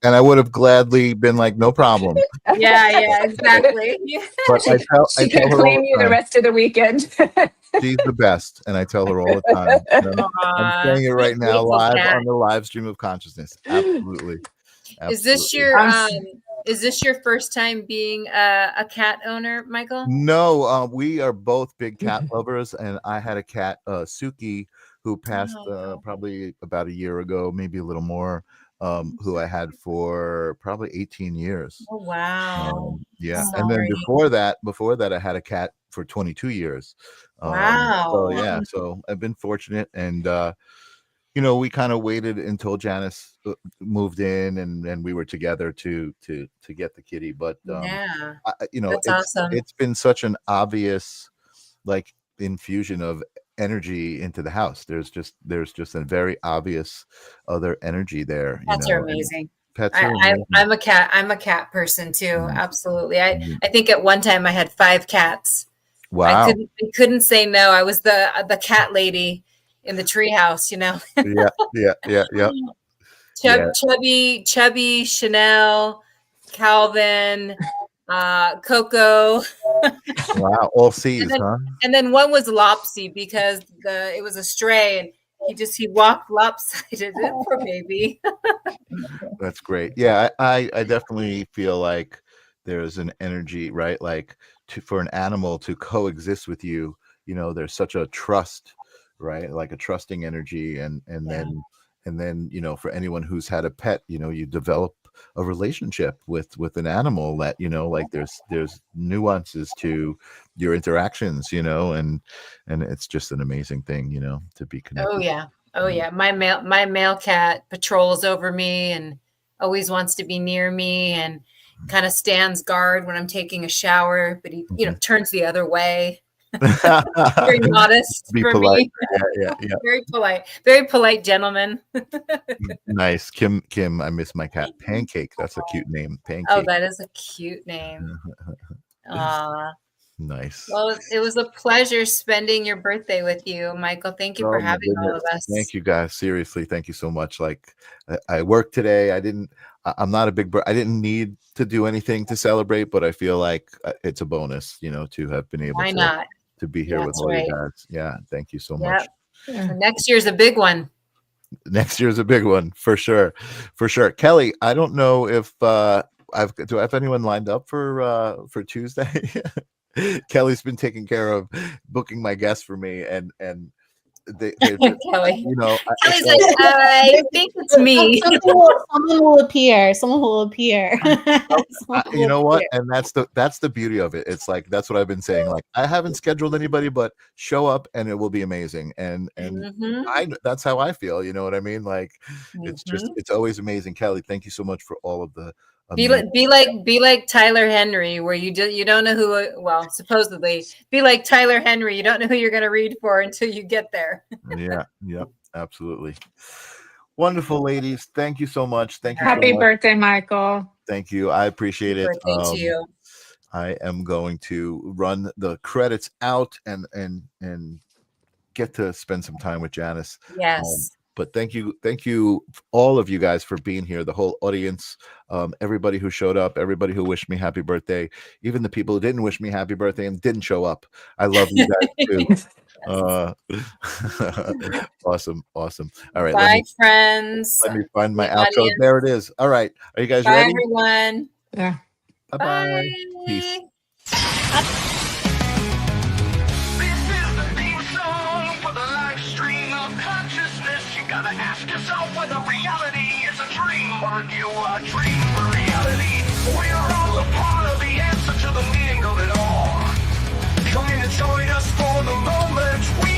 and I would have gladly been like, no problem. Yeah, exactly. But I she tell can her all claim the you the time, rest of the weekend. she's the best, and I tell her all the time. I'm saying it right now, Grateful live cat. on the live stream of consciousness. Absolutely. Is this Absolutely. your first time being a cat owner, Michael? No, we are both big cat lovers, and I had a cat, Suki, who passed probably about a year ago, maybe a little more, who I had for probably 18 years. Oh wow. Yeah, and then Sorry. before that, I had a cat for 22 years. Wow. So yeah, so I've been fortunate, and you know, we kind of waited until Janice moved in, and we were together to get the kitty. But Yeah. you know, That's awesome. it's been such an obvious like infusion of energy into the house. There's just a very obvious other energy there. Pets you know, are amazing. Pets are amazing. I'm a cat person too. Absolutely. I Mhm. think at one time I had 5 cats. Wow. I couldn't say no. I was the cat lady in the treehouse, you know. Yeah. Chubby, Chanel, Calvin, Coco. Wow. All C's, huh? And then one was Lopsy because it was a stray and he walked lopsided. Poor baby. That's great. Yeah, I definitely feel like there's an energy, right? Like for an animal to coexist with you, you know, there's such a trust, right? Like a trusting energy, and then you know, for anyone who's had a pet, you know, you develop a relationship with an animal that, you know, like there's nuances to your interactions, you know, and it's just an amazing thing, you know, to be connected. Oh yeah. My male cat patrols over me and always wants to be near me and kind of stands guard when I'm taking a shower, but he, you know, turns the other way. Very modest Be for polite. me. Yeah. Very polite gentleman. Nice. Kim, I miss my cat. Pancake. That's a cute name. Pancake. Oh, that is a cute name. Nice. Well, it was a pleasure spending your birthday with you, Michael. Thank you for Oh, my having all of goodness. us. Thank you, guys. Seriously, thank you so much. Like, I worked today. I'm not a big I didn't need to do anything to celebrate, but I feel like it's a bonus, you know, to have been able Why not? to be here with That's all right. you guys. Yeah, thank you so much. Next year's a big one. Next year's a big one for sure. Kelly, I don't know if do I have anyone lined up for Tuesday? Kelly's been taking care of booking my guests for me, and Kelly. You know, Kelly's like, I think it's me. Someone will appear. You know what? And that's the beauty of it. It's like, that's what I've been saying. Like, I haven't scheduled anybody, but show up and it will be amazing. And that's how I feel. You know what I mean? Like, it's always amazing. Kelly, thank you so much for all of the. Be like Tyler Henry, where you don't know who. Well, supposedly, be like Tyler Henry. You don't know who you're going to read for until you get there. Yep, absolutely. Wonderful, ladies. Thank you so much. Thank you. Happy birthday, Michael. Thank you. I appreciate it. Birthday to you. I am going to run the credits out and get to spend some time with Janice. Yes. But thank you, all of you guys, for being here. The whole audience, everybody who showed up, everybody who wished me happy birthday, even the people who didn't wish me happy birthday and didn't show up. I love you guys too. Awesome. All right. Bye, friends. Let me find my outro. There it is. All right. Are you guys ready? Bye, everyone. Yeah. Bye-bye. Peace. Gotta ask yourself whether reality is a dream or you a dream for reality. We're all a part of the answer to the meaning of it all. Come and join us for the moment we